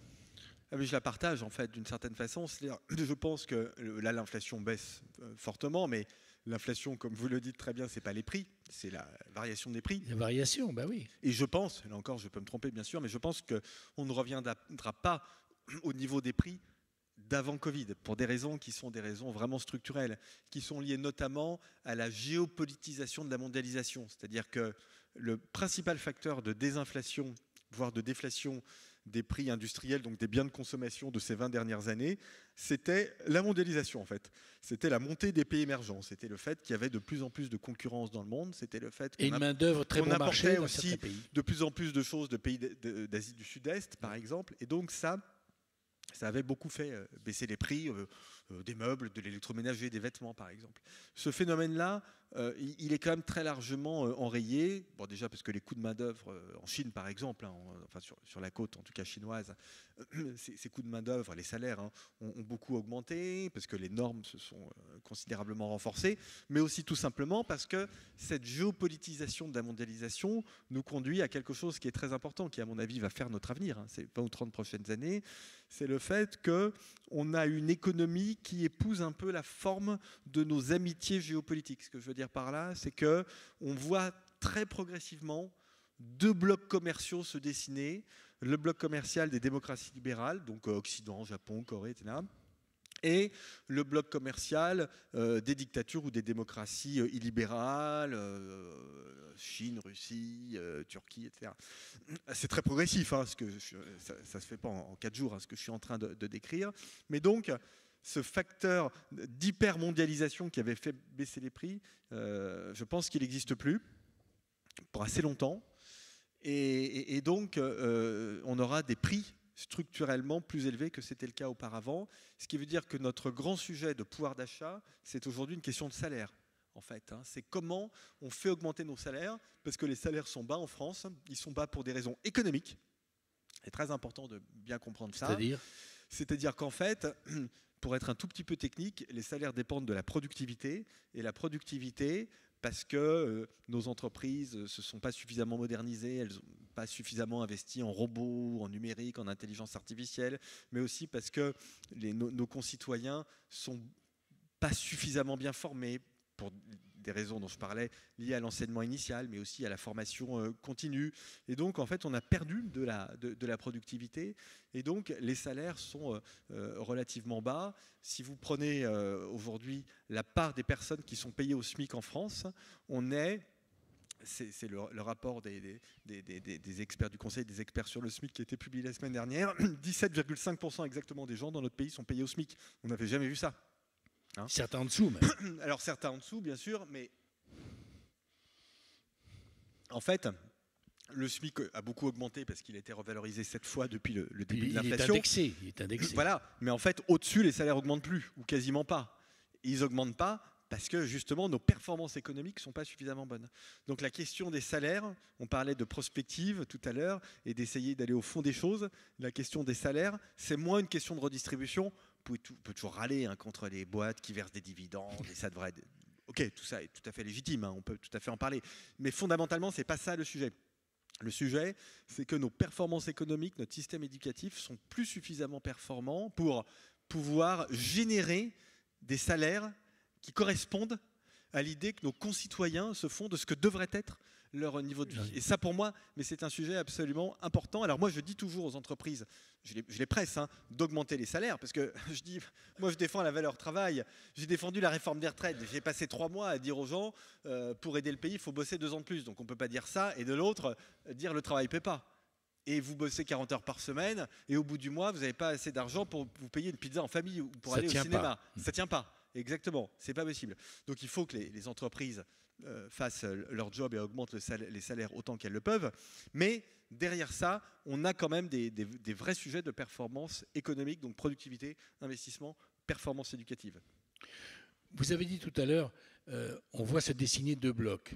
Ah, mais je la partage en fait d'une certaine façon. Je pense que là l'inflation baisse fortement, mais l'inflation, comme vous le dites très bien, c'est pas les prix, c'est la variation des prix. La variation, bah oui. Et je pense, là encore je peux me tromper bien sûr, mais je pense qu'on ne reviendra pas au niveau des prix d'avant Covid, pour des raisons qui sont des raisons vraiment structurelles, qui sont liées notamment à la géopolitisation de la mondialisation. C'est-à-dire que le principal facteur de désinflation, voire de déflation des prix industriels, donc des biens de consommation de ces 20 dernières années, c'était la mondialisation en fait. C'était la montée des pays émergents. C'était le fait qu'il y avait de plus en plus de concurrence dans le monde. C'était le fait qu'on main-d'œuvre très bon marché dans aussi de plus en plus de choses de pays d'Asie du Sud-Est, par exemple. Et donc ça avait beaucoup fait baisser les prix des meubles, de l'électroménager, des vêtements, par exemple. Ce phénomène-là, il est quand même très largement enrayé. Bon, déjà parce que les coûts de main-d'œuvre en Chine, par exemple, enfin sur la côte, en tout cas chinoise, ces coûts de main-d'œuvre, les salaires ont beaucoup augmenté, parce que les normes se sont considérablement renforcées, mais aussi tout simplement parce que cette géopolitisation de la mondialisation nous conduit à quelque chose qui est très important, qui, à mon avis, va faire notre avenir, ces 20 ou 30 prochaines années. C'est le fait qu'on a une économie qui épouse un peu la forme de nos amitiés géopolitiques. Ce que je veux dire par là, c'est qu'on voit très progressivement deux blocs commerciaux se dessiner. Le bloc commercial des démocraties libérales, donc Occident, Japon, Corée, etc., et le bloc commercial des dictatures ou des démocraties illibérales, Chine, Russie, Turquie, etc. C'est très progressif, hein, ça ne se fait pas en 4 jours, hein, ce que je suis en train de décrire. Mais donc, ce facteur d'hypermondialisation qui avait fait baisser les prix, je pense qu'il n'existe plus pour assez longtemps. Et donc, on aura des prix structurellement plus élevés que c'était le cas auparavant. Ce qui veut dire que notre grand sujet de pouvoir d'achat, c'est aujourd'hui une question de salaire. En fait, hein. C'est comment on fait augmenter nos salaires, parce que les salaires sont bas en France. Ils sont bas pour des raisons économiques. C'est très important de bien comprendre ça. C'est-à-dire qu'en fait, pour être un tout petit peu technique, les salaires dépendent de la productivité. Et la productivité, parce que nos entreprises ne se sont pas suffisamment modernisées, elles n'ont pas suffisamment investi en robots, en numérique, en intelligence artificielle, mais aussi parce que nos concitoyens ne sont pas suffisamment bien formés, pour des raisons dont je parlais, liées à l'enseignement initial, mais aussi à la formation continue. Et donc, en fait, on a perdu de la productivité. Et donc, les salaires sont relativement bas. Si vous prenez aujourd'hui la part des personnes qui sont payées au SMIC en France, c'est le rapport des experts du Conseil des experts sur le SMIC qui a été publié la semaine dernière, 17,5% exactement des gens dans notre pays sont payés au SMIC. On n'avait jamais vu ça. Hein, certains en dessous, même. Alors certains en dessous, bien sûr, mais en fait, le SMIC a beaucoup augmenté parce qu'il a été revalorisé 7 fois depuis le début de l'inflation. Il est indexé. Voilà, mais en fait, au-dessus, les salaires n'augmentent plus, ou quasiment pas. Ils n'augmentent pas parce que justement, nos performances économiques ne sont pas suffisamment bonnes. Donc la question des salaires, on parlait de prospective tout à l'heure, et d'essayer d'aller au fond des choses. La question des salaires, c'est moins une question de redistribution. On peut toujours râler contre les boîtes qui versent des dividendes, et ça devrait être... Ok, tout ça est tout à fait légitime, hein, on peut tout à fait en parler. Mais fondamentalement, ce n'est pas ça le sujet. Le sujet, c'est que nos performances économiques, notre système éducatif sont plus suffisamment performants pour pouvoir générer des salaires qui correspondent à l'idée que nos concitoyens se font de ce que devrait être leur niveau de vie. Et ça, pour moi, mais c'est un sujet absolument important. Alors moi, je dis toujours aux entreprises, je les presse, hein, d'augmenter les salaires, parce que moi, je défends la valeur travail. J'ai défendu la réforme des retraites. J'ai passé 3 mois à dire aux gens, pour aider le pays, il faut bosser 2 ans de plus. Donc on ne peut pas dire ça. Et de l'autre, dire le travail ne paie pas. Et vous bossez 40 heures par semaine, et au bout du mois, vous n'avez pas assez d'argent pour vous payer une pizza en famille ou pour aller au cinéma. Ça ne tient pas. Exactement, c'est pas possible. Donc il faut que les entreprises fassent leur job et augmentent les salaires autant qu'elles le peuvent. Mais derrière ça, on a quand même des vrais sujets de performance économique, donc productivité, investissement, performance éducative. Vous avez dit tout à l'heure, on voit se dessiner 2 blocs.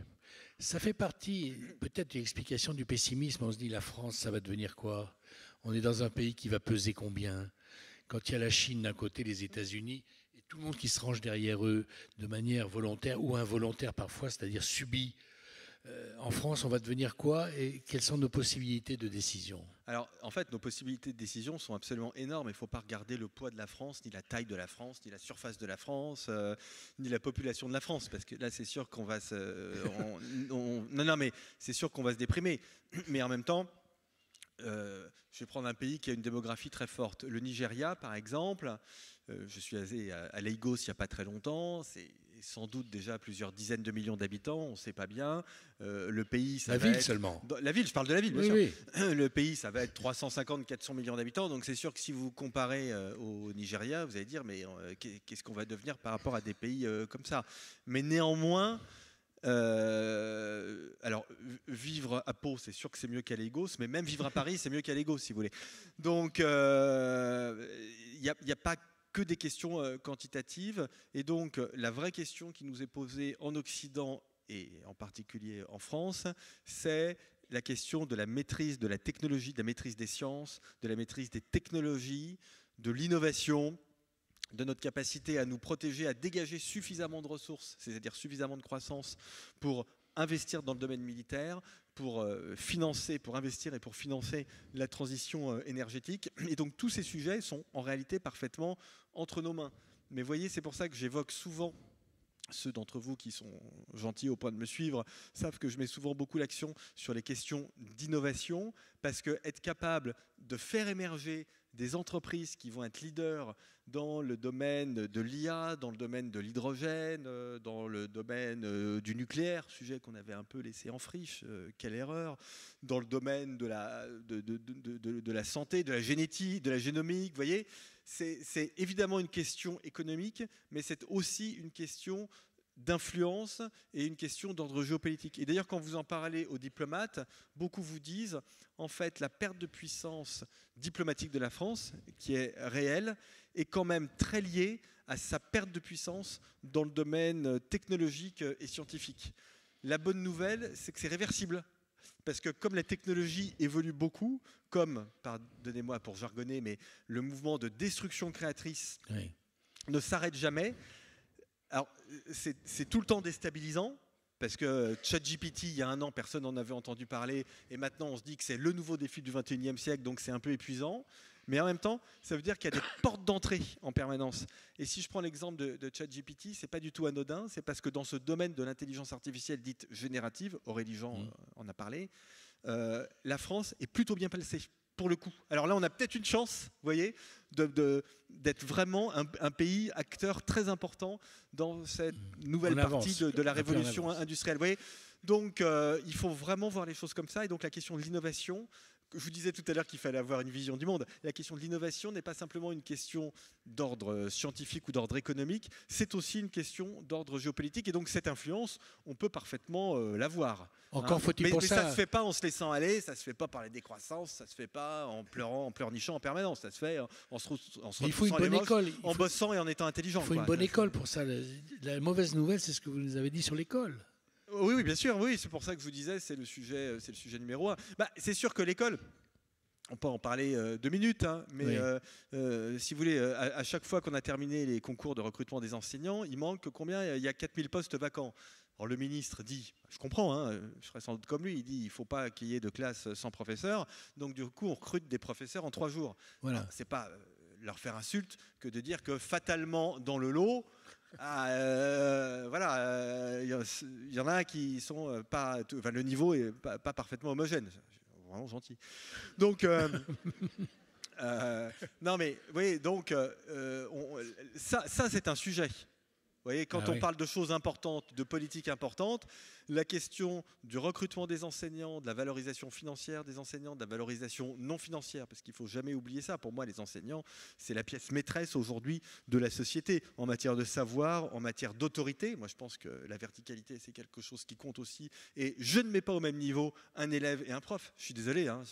Ça fait partie peut-être de l'explication du pessimisme. On se dit la France, ça va devenir quoi? On est dans un pays qui va peser combien? Quand il y a la Chine d'un côté, les États-Unis, et tout le monde qui se range derrière eux de manière volontaire ou involontaire parfois, c'est-à-dire subie. En France, on va devenir quoi et quelles sont nos possibilités de décision? Alors, en fait, nos possibilités de décision sont absolument énormes. Il ne faut pas regarder le poids de la France, ni la taille de la France, ni la surface de la France, ni la population de la France, parce que là, c'est sûr qu'on va se... non, mais c'est sûr qu'on va se déprimer. Mais en même temps, Je vais prendre un pays qui a une démographie très forte. Le Nigeria, par exemple, je suis allé à Lagos il n'y a pas très longtemps, c'est sans doute déjà plusieurs dizaines de millions d'habitants, on ne sait pas bien. Le pays, ça la va ville être... seulement. La ville, je parle de la ville, bien Oui, sûr. oui. Le pays, ça va être 350-400 millions d'habitants, donc c'est sûr que si vous comparez au Nigeria, vous allez dire, mais qu'est-ce qu'on va devenir par rapport à des pays comme ça? Mais néanmoins... alors, vivre à Pau, c'est sûr que c'est mieux qu'à Lagos, mais même vivre à Paris, c'est mieux qu'à Lagos, si vous voulez. Donc, il n'y a pas que des questions quantitatives. Et donc, la vraie question qui nous est posée en Occident, et en particulier en France, c'est la question de la maîtrise de la technologie, de la maîtrise des sciences, de la maîtrise des technologies, de l'innovation, de notre capacité à nous protéger, à dégager suffisamment de ressources, c'est-à-dire suffisamment de croissance pour investir dans le domaine militaire, pour financer, pour investir et pour financer la transition énergétique. Et donc tous ces sujets sont en réalité parfaitement entre nos mains. Mais vous voyez, c'est pour ça que j'évoque souvent, ceux d'entre vous qui sont gentils au point de me suivre savent que je mets souvent beaucoup l'accent sur les questions d'innovation, parce qu'être capable de faire émerger des entreprises qui vont être leaders dans le domaine de l'IA, dans le domaine de l'hydrogène, dans le domaine du nucléaire, sujet qu'on avait un peu laissé en friche, quelle erreur, dans le domaine de la santé, de la génétique, de la génomique, vous voyez, c'est évidemment une question économique, mais c'est aussi une question d'influence et une question d'ordre géopolitique. Et d'ailleurs, quand vous en parlez aux diplomates, beaucoup vous disent, en fait, la perte de puissance diplomatique de la France, qui est réelle, est quand même très liée à sa perte de puissance dans le domaine technologique et scientifique. La bonne nouvelle, c'est que c'est réversible. Parce que comme la technologie évolue beaucoup, comme, pardonnez-moi pour jargonner, mais le mouvement de destruction créatrice ne s'arrête jamais. Alors, c'est tout le temps déstabilisant, parce que ChatGPT, il y a un an, personne n'en avait entendu parler, et maintenant on se dit que c'est le nouveau défi du 21e siècle, donc c'est un peu épuisant. Mais en même temps, ça veut dire qu'il y a des portes d'entrée en permanence. Et si je prends l'exemple de ChatGPT, ce n'est pas du tout anodin, c'est parce que dans ce domaine de l'intelligence artificielle dite générative, Aurélie Jean en a parlé, la France est plutôt bien placée. Pour le coup. Alors là, on a peut-être une chance, vous voyez, d'être vraiment un pays acteur très important dans cette nouvelle partie de la révolution industrielle. Vous voyez, donc, il faut vraiment voir les choses comme ça. Et donc, la question de l'innovation, je vous disais tout à l'heure qu'il fallait avoir une vision du monde. La question de l'innovation n'est pas simplement une question d'ordre scientifique ou d'ordre économique, c'est aussi une question d'ordre géopolitique. Et donc, cette influence, on peut partement l'avoir. Encore faut-il pour ça. Mais ça ne se fait pas en se laissant aller, ça ne se fait pas par la décroissance, ça ne se fait pas en pleurant, en pleurnichant en permanence, ça se fait en se retroussant les manches, en bossant et en étant intelligent. Il faut une bonne école pour ça. La mauvaise nouvelle, c'est ce que vous nous avez dit sur l'école. Oui, bien sûr, oui, c'est pour ça que je vous disais, c'est le sujet numéro 1. C'est sûr que l'école, on peut en parler 2 minutes, hein, mais si vous voulez, à chaque fois qu'on a terminé les concours de recrutement des enseignants, il manque combien? Il y a 4000 postes vacants. Alors le ministre dit, je comprends, hein, je serais sans doute comme lui, il dit il ne faut pas qu'il y ait de classe sans professeur, donc du coup on recrute des professeurs en 3 jours. Voilà. C'est pas leur faire insulte que de dire que fatalement dans le lot, il y en a qui sont pas, enfin, le niveau est pas parfaitement homogène. Vraiment gentil. Donc non mais vous voyez, donc ça c'est un sujet. Vous voyez, quand on parle de choses importantes, de politique importante, la question du recrutement des enseignants, de la valorisation financière des enseignants, de la valorisation non financière, parce qu'il ne faut jamais oublier ça. Pour moi, les enseignants, c'est la pièce maîtresse aujourd'hui de la société en matière de savoir, en matière d'autorité. Moi, je pense que la verticalité, c'est quelque chose qui compte aussi. Et je ne mets pas au même niveau un élève et un prof. Je suis désolé, hein,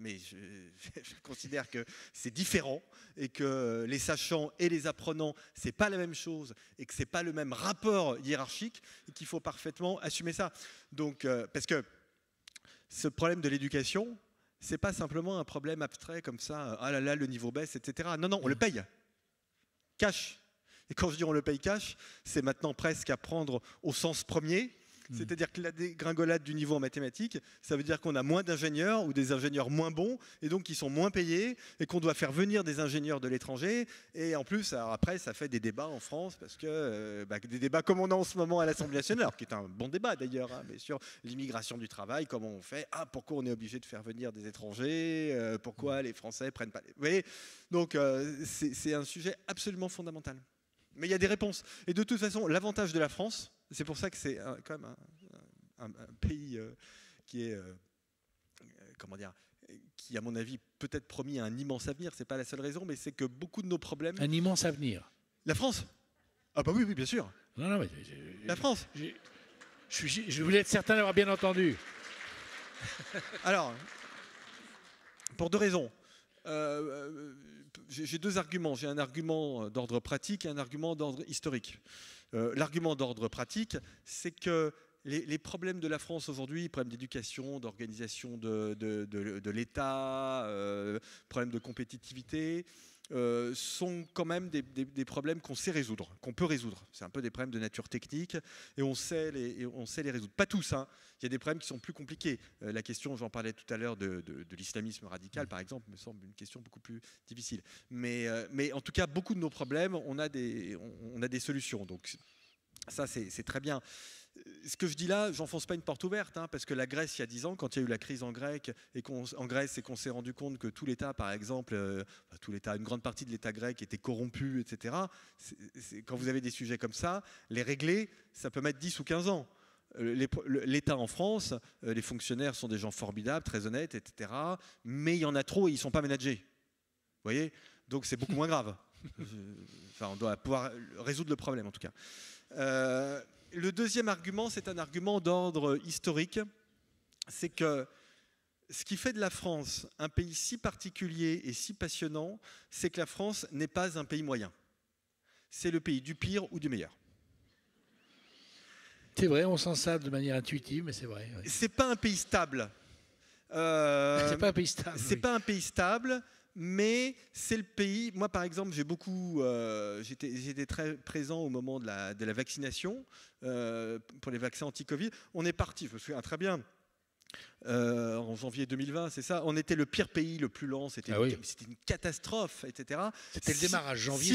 mais je considère que c'est différent et que les sachants et les apprenants, ce n'est pas la même chose et que ce n'est pas le même rapport hiérarchique et qu'il faut parfaitement assumer ça. Donc, parce que ce problème de l'éducation, c'est pas simplement un problème abstrait comme ça, ah là là, le niveau baisse, etc. Non, non, on le paye. Cash. Et quand je dis on le paye cash, c'est maintenant presque à prendre au sens premier. C'est-à-dire que la dégringolade du niveau en mathématiques, ça veut dire qu'on a moins d'ingénieurs ou des ingénieurs moins bons et donc qui sont moins payés et qu'on doit faire venir des ingénieurs de l'étranger. Et en plus, alors après, ça fait des débats en France parce que des débats comme on a en ce moment à l'Assemblée nationale, qui est un bon débat d'ailleurs, mais sur l'immigration du travail, comment on fait, pourquoi on est obligé de faire venir des étrangers, pourquoi les Français prennent pas. Vous voyez, donc c'est un sujet absolument fondamental. Mais il y a des réponses. Et de toute façon, l'avantage de la France, c'est pour ça que c'est quand même un pays qui est, qui à mon avis peut-être promis un immense avenir. C'est pas la seule raison, mais c'est que beaucoup de nos problèmes. Un immense avenir. La France. Ah bah oui, bien sûr. Non, mais la France. Je voulais être certain d'avoir bien entendu. Alors, pour deux raisons. J'ai deux arguments. J'ai un argument d'ordre pratique et un argument d'ordre historique. L'argument d'ordre pratique, c'est que les problèmes de la France aujourd'hui, problèmes d'éducation, d'organisation de l'État, problèmes de compétitivité, sont quand même des problèmes qu'on sait résoudre, qu'on peut résoudre. C'est un peu des problèmes de nature technique et on sait les résoudre. Pas tous, hein. Il y a des problèmes qui sont plus compliqués. La question, j'en parlais tout à l'heure, de l'islamisme radical, par exemple, me semble une question beaucoup plus difficile. Mais en tout cas, beaucoup de nos problèmes, on a des solutions. Donc ça, c'est très bien. Ce que je dis là, j'enfonce pas une porte ouverte, hein, parce que la Grèce, il y a 10 ans, quand il y a eu la crise en Grèce et qu'on s'est rendu compte que tout l'État, par exemple, une grande partie de l'État grec était corrompu, etc. Quand vous avez des sujets comme ça, les régler, ça peut mettre 10 ou 15 ans. L'État en France, les fonctionnaires sont des gens formidables, très honnêtes, etc. Mais il y en a trop et ils ne sont pas managés. Vous voyez ? Donc c'est beaucoup moins grave. On doit pouvoir résoudre le problème, en tout cas. Le deuxième argument, c'est un argument d'ordre historique. C'est que ce qui fait de la France un pays si particulier et si passionnant, c'est que la France n'est pas un pays moyen. C'est le pays du pire ou du meilleur. C'est vrai, on sent ça de manière intuitive, mais c'est vrai. Oui. C'est pas un pays stable. C'est pas un pays stable. C'est pas un pays stable, mais c'est le pays. Moi, par exemple, j'étais très présent au moment de la vaccination pour les vaccins anti-Covid. On est parti, je me souviens très bien. En janvier 2020, c'est ça. On était le pire pays, le plus lent. C'était une catastrophe, etc. C'était le démarrage. Janvier.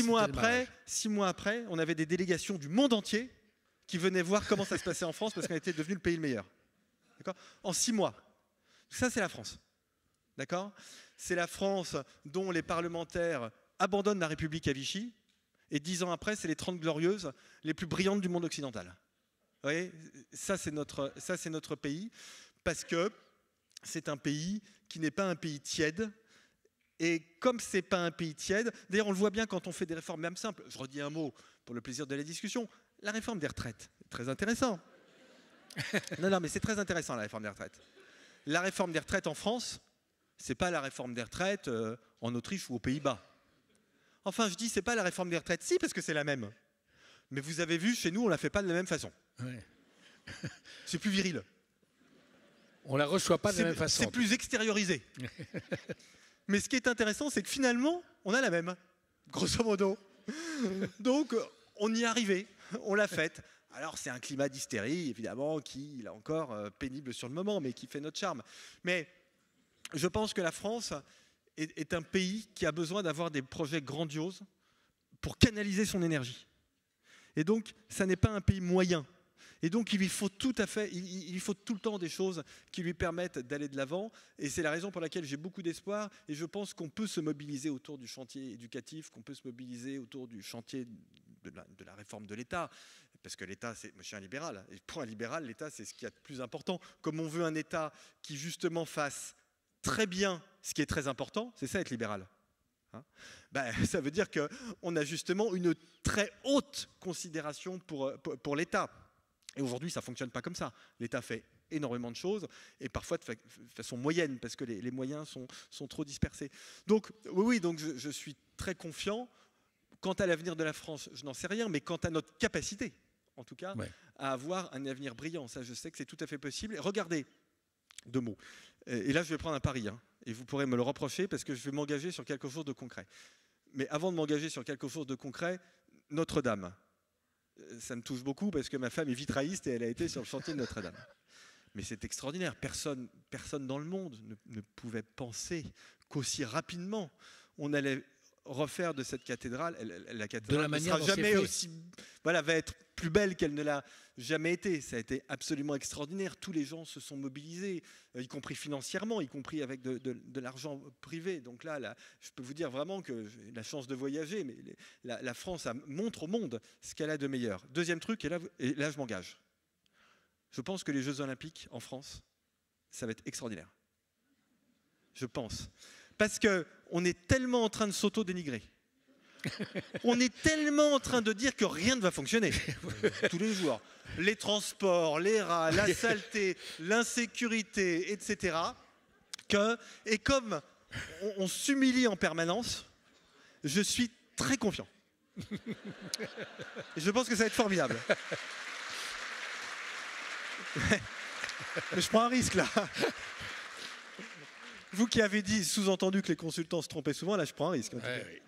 6 mois après, on avait des délégations du monde entier qui venaient voir comment ça se passait en France parce qu'on était devenu le pays le meilleur. D'accord ? En 6 mois. Ça, c'est la France. D'accord ? C'est la France dont les parlementaires abandonnent la République à Vichy et 10 ans après, c'est les 30 glorieuses les plus brillantes du monde occidental. Vous voyez ? Ça, c'est notre pays parce que c'est un pays qui n'est pas un pays tiède. Et comme ce n'est pas un pays tiède, d'ailleurs, on le voit bien quand on fait des réformes, même simples. Je redis un mot pour le plaisir de la discussion. La réforme des retraites, très intéressant. Non, mais c'est très intéressant la réforme des retraites. La réforme des retraites en France, c'est pas la réforme des retraites en Autriche ou aux Pays-Bas. Enfin, je dis c'est pas la réforme des retraites, si, parce que c'est la même. Mais vous avez vu, chez nous, on la fait pas de la même façon. Ouais. C'est plus viril. On la reçoit pas de la même façon. C'est plus extériorisé. Mais ce qui est intéressant, c'est que finalement, on a la même, grosso modo. Donc, on y est arrivé. On l'a faite. Alors c'est un climat d'hystérie, évidemment, qui, là encore, pénible sur le moment, mais qui fait notre charme. Mais je pense que la France est un pays qui a besoin d'avoir des projets grandioses pour canaliser son énergie. Et donc, ça n'est pas un pays moyen. Et donc, il lui faut tout le temps des choses qui lui permettent d'aller de l'avant. Et c'est la raison pour laquelle j'ai beaucoup d'espoir. Et je pense qu'on peut se mobiliser autour du chantier éducatif, qu'on peut se mobiliser autour du chantier de la réforme de l'État. Parce que l'État, moi je suis un libéral. Et pour un libéral, l'État, c'est ce qui est le plus important. Comme on veut un État qui, justement, fasse très bien ce qui est très important, c'est ça être libéral. Ça veut dire qu'on a justement une très haute considération pour l'État. Et aujourd'hui, ça ne fonctionne pas comme ça. L'État fait énormément de choses, et parfois de façon moyenne, parce que les moyens sont trop dispersés. Donc, oui, donc je suis très confiant. Quant à l'avenir de la France, je n'en sais rien, mais quant à notre capacité, en tout cas, à avoir un avenir brillant, ça, je sais que c'est tout à fait possible. Et regardez, 2 mots. Et là, je vais prendre un pari, et vous pourrez me le reprocher, parce que je vais m'engager sur quelque chose de concret. Mais avant de m'engager sur quelque chose de concret, Notre-Dame. ça me touche beaucoup parce que ma femme est vitrailliste et elle a été sur le chantier de Notre-Dame. Mais c'est extraordinaire. Personne dans le monde ne pouvait penser qu'aussi rapidement on allait refaire de cette cathédrale. La cathédrale ne sera jamais aussi, va être plus belle qu'elle ne l'a jamais été. Ça a été absolument extraordinaire. Tous les gens se sont mobilisés, y compris financièrement, y compris avec de l'argent privé. Donc là, je peux vous dire vraiment que j'ai la chance de voyager, mais la France montre au monde ce qu'elle a de meilleur. Deuxième truc, et là je m'engage. Je pense que les Jeux Olympiques en France, ça va être extraordinaire. Je pense. Parce qu'on est tellement en train de s'auto-dénigrer. On est tellement en train de dire que rien ne va fonctionner. Tous les jours. Les transports, les rats, la saleté, l'insécurité, etc. Et comme on s'humilie en permanence, je suis très confiant. Et je pense que ça va être formidable. Mais je prends un risque là. Vous qui avez dit, sous-entendu que les consultants se trompaient souvent, là je prends un risque. Ouais,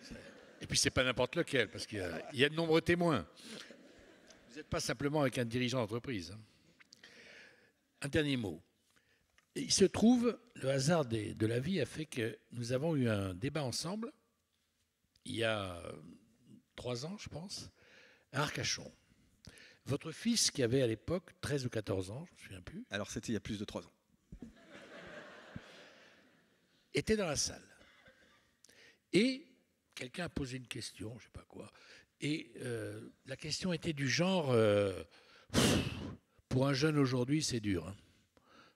et puis c'est pas n'importe lequel, parce qu'il y a de nombreux témoins. Vous n'êtes pas simplement avec un dirigeant d'entreprise. Un dernier mot. Il se trouve, le hasard de la vie a fait que nous avons eu un débat ensemble, il y a 3 ans, je pense, à Arcachon. Votre fils, qui avait à l'époque 13 ou 14 ans, je ne me souviens plus. Alors c'était il y a plus de 3 ans. Était dans la salle. Et quelqu'un a posé une question, je ne sais pas quoi. Et la question était du genre, pour un jeune aujourd'hui, c'est dur. Hein.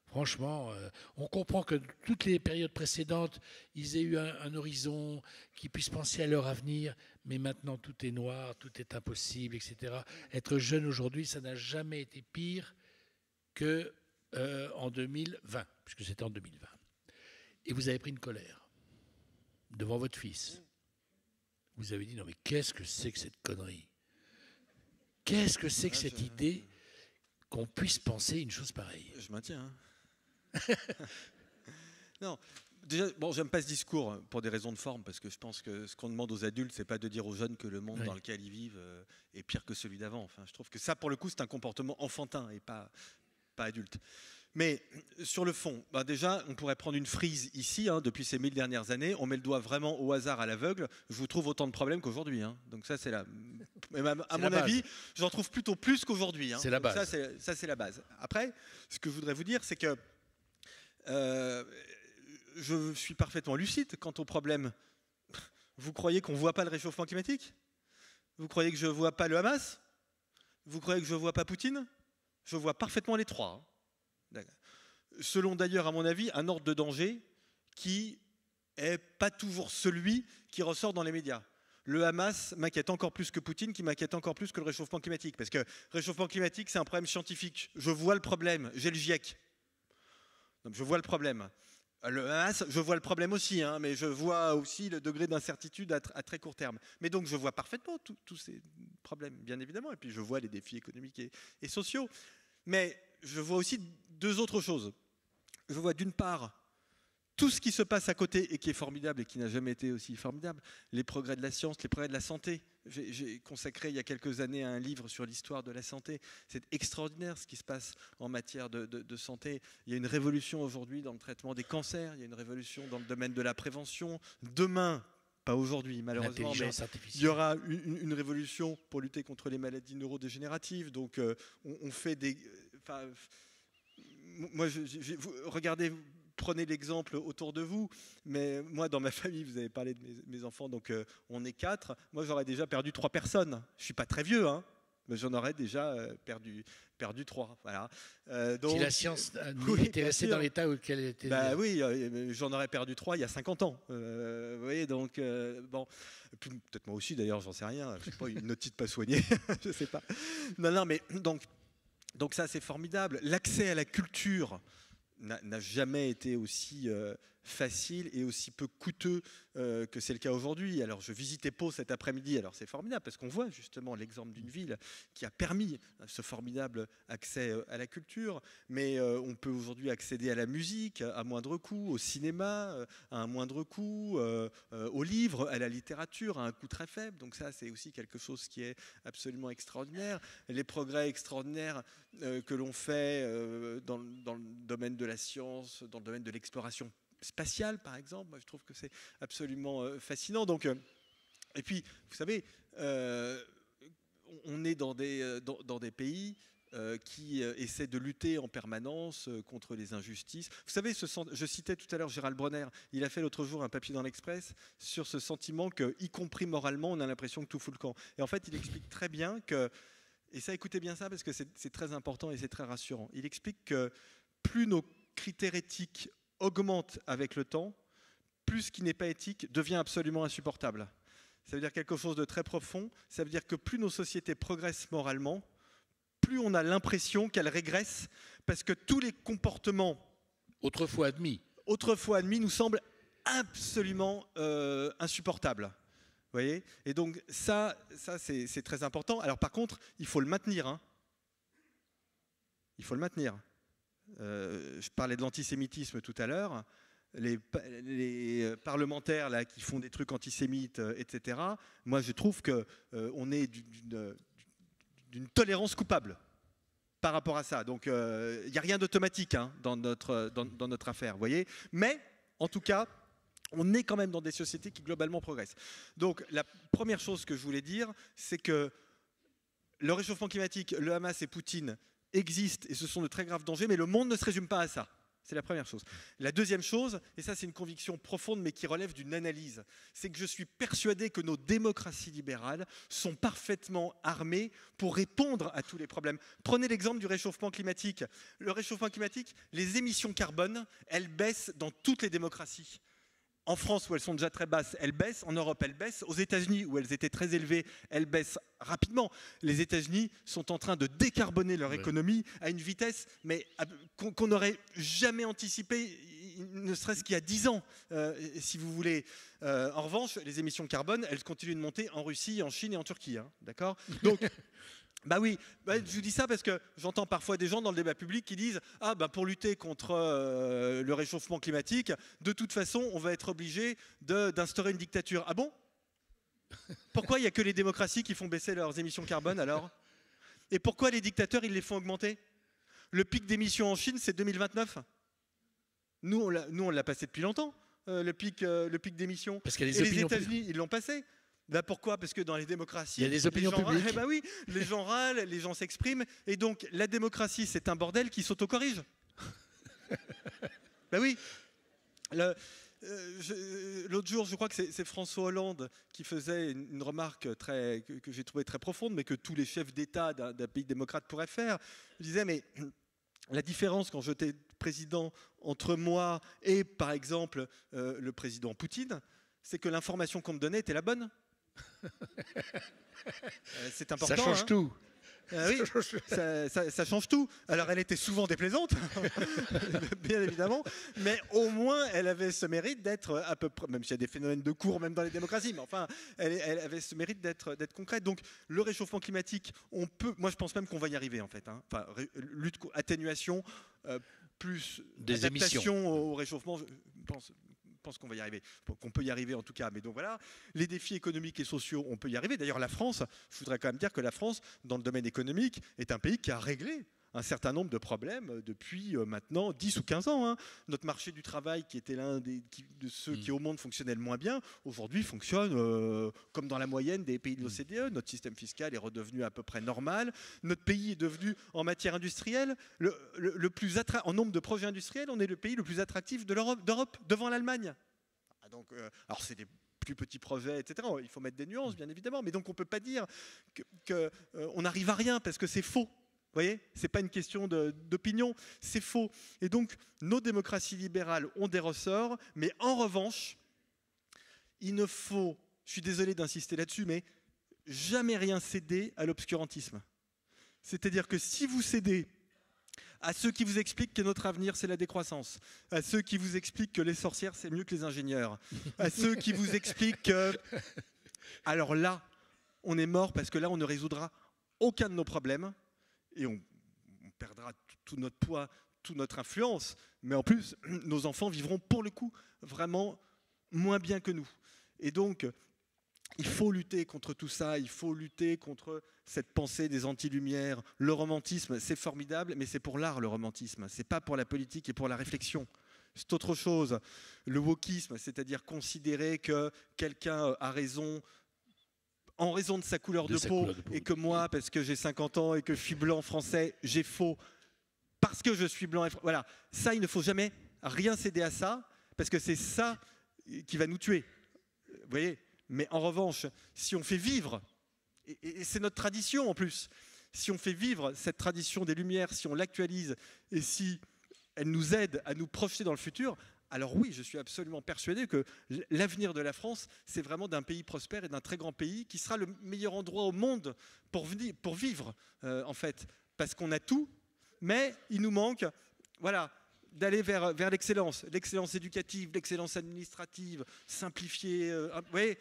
Franchement, on comprend que toutes les périodes précédentes, ils aient eu un horizon, qu'ils puissent penser à leur avenir, mais maintenant tout est noir, tout est impossible, etc. Être jeune aujourd'hui, ça n'a jamais été pire qu'en 2020, puisque c'était en 2020. Et vous avez pris une colère devant votre fils. Vous avez dit, non mais qu'est-ce que c'est que cette connerie? Qu'est-ce que c'est que cette idée qu'on puisse penser une chose pareille? Je maintiens. Hein. Non, déjà, bon, j'aime pas ce discours pour des raisons de forme, parce que je pense que ce qu'on demande aux adultes, c'est pas de dire aux jeunes que le monde dans lequel ils vivent est pire que celui d'avant. Enfin, je trouve que ça, pour le coup, c'est un comportement enfantin et pas adulte. Mais sur le fond, déjà, on pourrait prendre une frise ici, hein, depuis ces 1000 dernières années, on met le doigt vraiment au hasard, à l'aveugle, je vous trouve autant de problèmes qu'aujourd'hui. Hein. Donc ça, c'est à mon avis, j'en trouve plutôt plus qu'aujourd'hui. Hein. C'est la base. Ça, c'est la base. Après, ce que je voudrais vous dire, c'est que je suis parfaitement lucide quant au problème. Vous croyez qu'on ne voit pas le réchauffement climatique? Vous croyez que je ne vois pas le Hamas? Vous croyez que je ne vois pas Poutine? Je vois parfaitement les trois. Hein. Selon d'ailleurs, à mon avis, un ordre de danger qui n'est pas toujours celui qui ressort dans les médias. Le Hamas m'inquiète encore plus que Poutine, qui m'inquiète encore plus que le réchauffement climatique. Parce que le réchauffement climatique, c'est un problème scientifique. Je vois le problème, j'ai le GIEC. Donc je vois le problème. Le Hamas, je vois le problème aussi, hein, mais je vois aussi le degré d'incertitude à très court terme. Mais donc je vois parfaitement tous ces problèmes, bien évidemment. Et puis je vois les défis économiques et sociaux. Mais je vois aussi 2 autres choses. Je vois d'une part tout ce qui se passe à côté et qui est formidable et qui n'a jamais été aussi formidable, les progrès de la science, les progrès de la santé. J'ai consacré il y a quelques années un livre sur l'histoire de la santé. C'est extraordinaire ce qui se passe en matière de santé. Il y a une révolution aujourd'hui dans le traitement des cancers, il y a une révolution dans le domaine de la prévention. Demain, pas aujourd'hui malheureusement, mais il y aura une révolution pour lutter contre les maladies neurodégénératives. Donc on fait des... moi, regardez, prenez l'exemple autour de vous, mais moi, dans ma famille, vous avez parlé de mes enfants, donc on est 4. Moi, j'aurais déjà perdu 3 personnes. Je ne suis pas très vieux, hein, mais j'en aurais déjà perdu 3. Voilà. Donc, si la science était restée dans l'état auquel elle était... oui, j'en aurais perdu 3 il y a 50 ans. Vous voyez, donc, bon, peut-être moi aussi, d'ailleurs, j'en sais rien. Je sais pas, une otite pas soignée, je ne sais pas. Non, mais donc ça, c'est formidable. L'accès à la culture n'a jamais été aussi facile et aussi peu coûteux que c'est le cas aujourd'hui. Alors je visitais Pau cet après-midi, alors c'est formidable parce qu'on voit justement l'exemple d'une ville qui a permis ce formidable accès à la culture, mais on peut aujourd'hui accéder à la musique à moindre coût, au cinéma à un moindre coût, aux livres, à la littérature à un coût très faible, donc ça c'est aussi quelque chose qui est absolument extraordinaire. Les progrès extraordinaires que l'on fait dans le domaine de la science, dans le domaine de l'exploration spatiale, par exemple, moi je trouve que c'est absolument fascinant. Donc, et puis, vous savez, on est dans des pays qui essaient de lutter en permanence contre les injustices. Vous savez, je citais tout à l'heure Gérald Bronner, il a fait l'autre jour un papier dans l'Express sur ce sentiment que, y compris moralement, on a l'impression que tout fout le camp. Et en fait, il explique très bien que, et ça, écoutez bien ça parce que c'est très important et c'est très rassurant, il explique que plus nos critères éthiques augmente avec le temps, plus ce qui n'est pas éthique devient absolument insupportable. Ça veut dire quelque chose de très profond. Ça veut dire que plus nos sociétés progressent moralement, plus on a l'impression qu'elles régressent, parce que tous les comportements autrefois admis nous semblent absolument insupportables. Vous voyez ? Et donc ça c'est très important. Alors par contre, il faut le maintenir. Hein. Il faut le maintenir. Je parlais de l'antisémitisme tout à l'heure, les parlementaires là, qui font des trucs antisémites, etc., moi je trouve qu'on est d'une tolérance coupable par rapport à ça. Donc il n'y a rien d'automatique hein, dans notre affaire, vous voyez. Mais en tout cas, on est quand même dans des sociétés qui globalement progressent. Donc la première chose que je voulais dire, c'est que le réchauffement climatique, le Hamas et Poutine existent et ce sont de très graves dangers, mais le monde ne se résume pas à ça. C'est la première chose. La deuxième chose, et ça c'est une conviction profonde mais qui relève d'une analyse, c'est que je suis persuadé que nos démocraties libérales sont parfaitement armées pour répondre à tous les problèmes. Prenez l'exemple du réchauffement climatique. Le réchauffement climatique, les émissions carbone, elles baissent dans toutes les démocraties. En France, où elles sont déjà très basses, elles baissent. En Europe, elles baissent. Aux États-Unis, où elles étaient très élevées, elles baissent rapidement. Les États-Unis sont en train de décarboner leur économie à une vitesse qu'on n'aurait jamais anticipée, ne serait-ce qu'il y a 10 ans, si vous voulez. En revanche, les émissions carbone, elles continuent de monter en Russie, en Chine et en Turquie. Hein, d'accord ? Donc, bah oui, je vous dis ça parce que j'entends parfois des gens dans le débat public qui disent « Ah, pour lutter contre le réchauffement climatique, de toute façon, on va être obligé d'instaurer une dictature. » Ah bon ? Pourquoi il n'y a que les démocraties qui font baisser leurs émissions carbone alors ? Et pourquoi les dictateurs, ils les font augmenter ? Le pic d'émissions en Chine, c'est 2029 ? Nous, on l'a passé depuis longtemps, le pic d'émissions. Parce qu'il y a et les États-Unis, ils l'ont passé. Pourquoi ? Parce que dans les démocraties, il y a des opinions publiques. Oui, les gens râlent, les gens s'expriment, et donc la démocratie, c'est un bordel qui s'autocorrige. Oui. L'autre jour, je crois que c'est François Hollande qui faisait une remarque que j'ai trouvée très profonde, mais que tous les chefs d'État d'un pays démocrate pourraient faire. Il disait, mais la différence quand j'étais président entre moi et, par exemple, le président Poutine, c'est que l'information qu'on me donnait était la bonne. C'est important. Ça change tout. Oui, ça change tout. Alors elle était souvent déplaisante, bien évidemment, mais au moins elle avait ce mérite d'être à peu près, même s'il y a des phénomènes de cours même dans les démocraties, mais enfin elle avait ce mérite d'être concrète. Donc le réchauffement climatique, moi je pense même qu'on va y arriver en fait. Hein. Enfin, lutte, atténuation, plus des adaptation émissions au réchauffement, je pense qu'on va y arriver, qu'on peut y arriver en tout cas. Mais donc voilà, les défis économiques et sociaux, on peut y arriver. D'ailleurs, la France, je voudrais quand même dire que la France, dans le domaine économique, est un pays qui a réglé un certain nombre de problèmes depuis maintenant 10 ou 15 ans. Hein. Notre marché du travail, qui était l'un de ceux qui au monde fonctionnaient le moins bien, aujourd'hui fonctionne comme dans la moyenne des pays de l'OCDE. Notre système fiscal est redevenu à peu près normal. Notre pays est devenu, en matière industrielle, le plus en nombre de projets industriels, on est le pays le plus attractif d'Europe, devant l'Allemagne. Donc, alors c'est des plus petits projets, etc. Il faut mettre des nuances, bien évidemment. Mais donc on ne peut pas dire qu'on n'arrive à rien, parce que c'est faux. Vous voyez, ce n'est pas une question d'opinion, c'est faux. Et donc, nos démocraties libérales ont des ressorts, mais en revanche, il ne faut, je suis désolé d'insister là-dessus, mais jamais rien céder à l'obscurantisme. C'est-à-dire que si vous cédez À ceux qui vous expliquent que notre avenir, c'est la décroissance. À ceux qui vous expliquent que les sorcières, c'est mieux que les ingénieurs. À ceux qui vous expliquent que... Alors là, on est mort parce que là, on ne résoudra aucun de nos problèmes et on perdra tout notre poids, toute notre influence. Mais en plus, nos enfants vivront pour le coup vraiment moins bien que nous. Et donc, il faut lutter contre tout ça, il faut lutter contre cette pensée des anti-lumières. Le romantisme, c'est formidable, mais c'est pour l'art, le romantisme. C'est pas pour la politique et pour la réflexion. C'est autre chose. Le wokisme, c'est-à-dire considérer que quelqu'un a raison en raison de sa couleur de peau, et que moi, parce que j'ai 50 ans et que je suis blanc français, j'ai faux parce que je suis blanc et voilà. Ça, il ne faut jamais rien céder à ça, parce que c'est ça qui va nous tuer. Vous voyez ? Mais en revanche, si on fait vivre, et c'est notre tradition en plus, si on fait vivre cette tradition des Lumières, si on l'actualise, et si elle nous aide à nous projeter dans le futur, alors oui, je suis absolument persuadé que l'avenir de la France, c'est vraiment d'un pays prospère et d'un très grand pays qui sera le meilleur endroit au monde pour vivre, en fait. Parce qu'on a tout, mais il nous manque voilà, d'aller vers l'excellence. L'excellence éducative, l'excellence administrative, simplifier, vous voyez,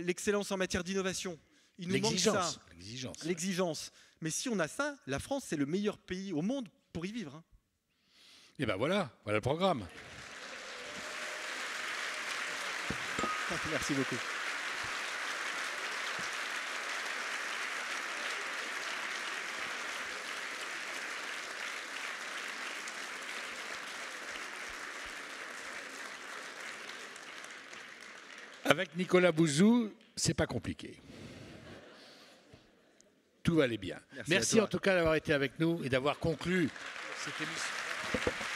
l'excellence en matière d'innovation. Il nous manque ça. L'exigence. Mais si on a ça, la France, c'est le meilleur pays au monde pour y vivre. Hein. Et ben voilà le programme. Merci beaucoup. Avec Nicolas Bouzou, c'est pas compliqué. Tout va aller bien. Merci en tout cas d'avoir été avec nous et d'avoir conclu cette émission.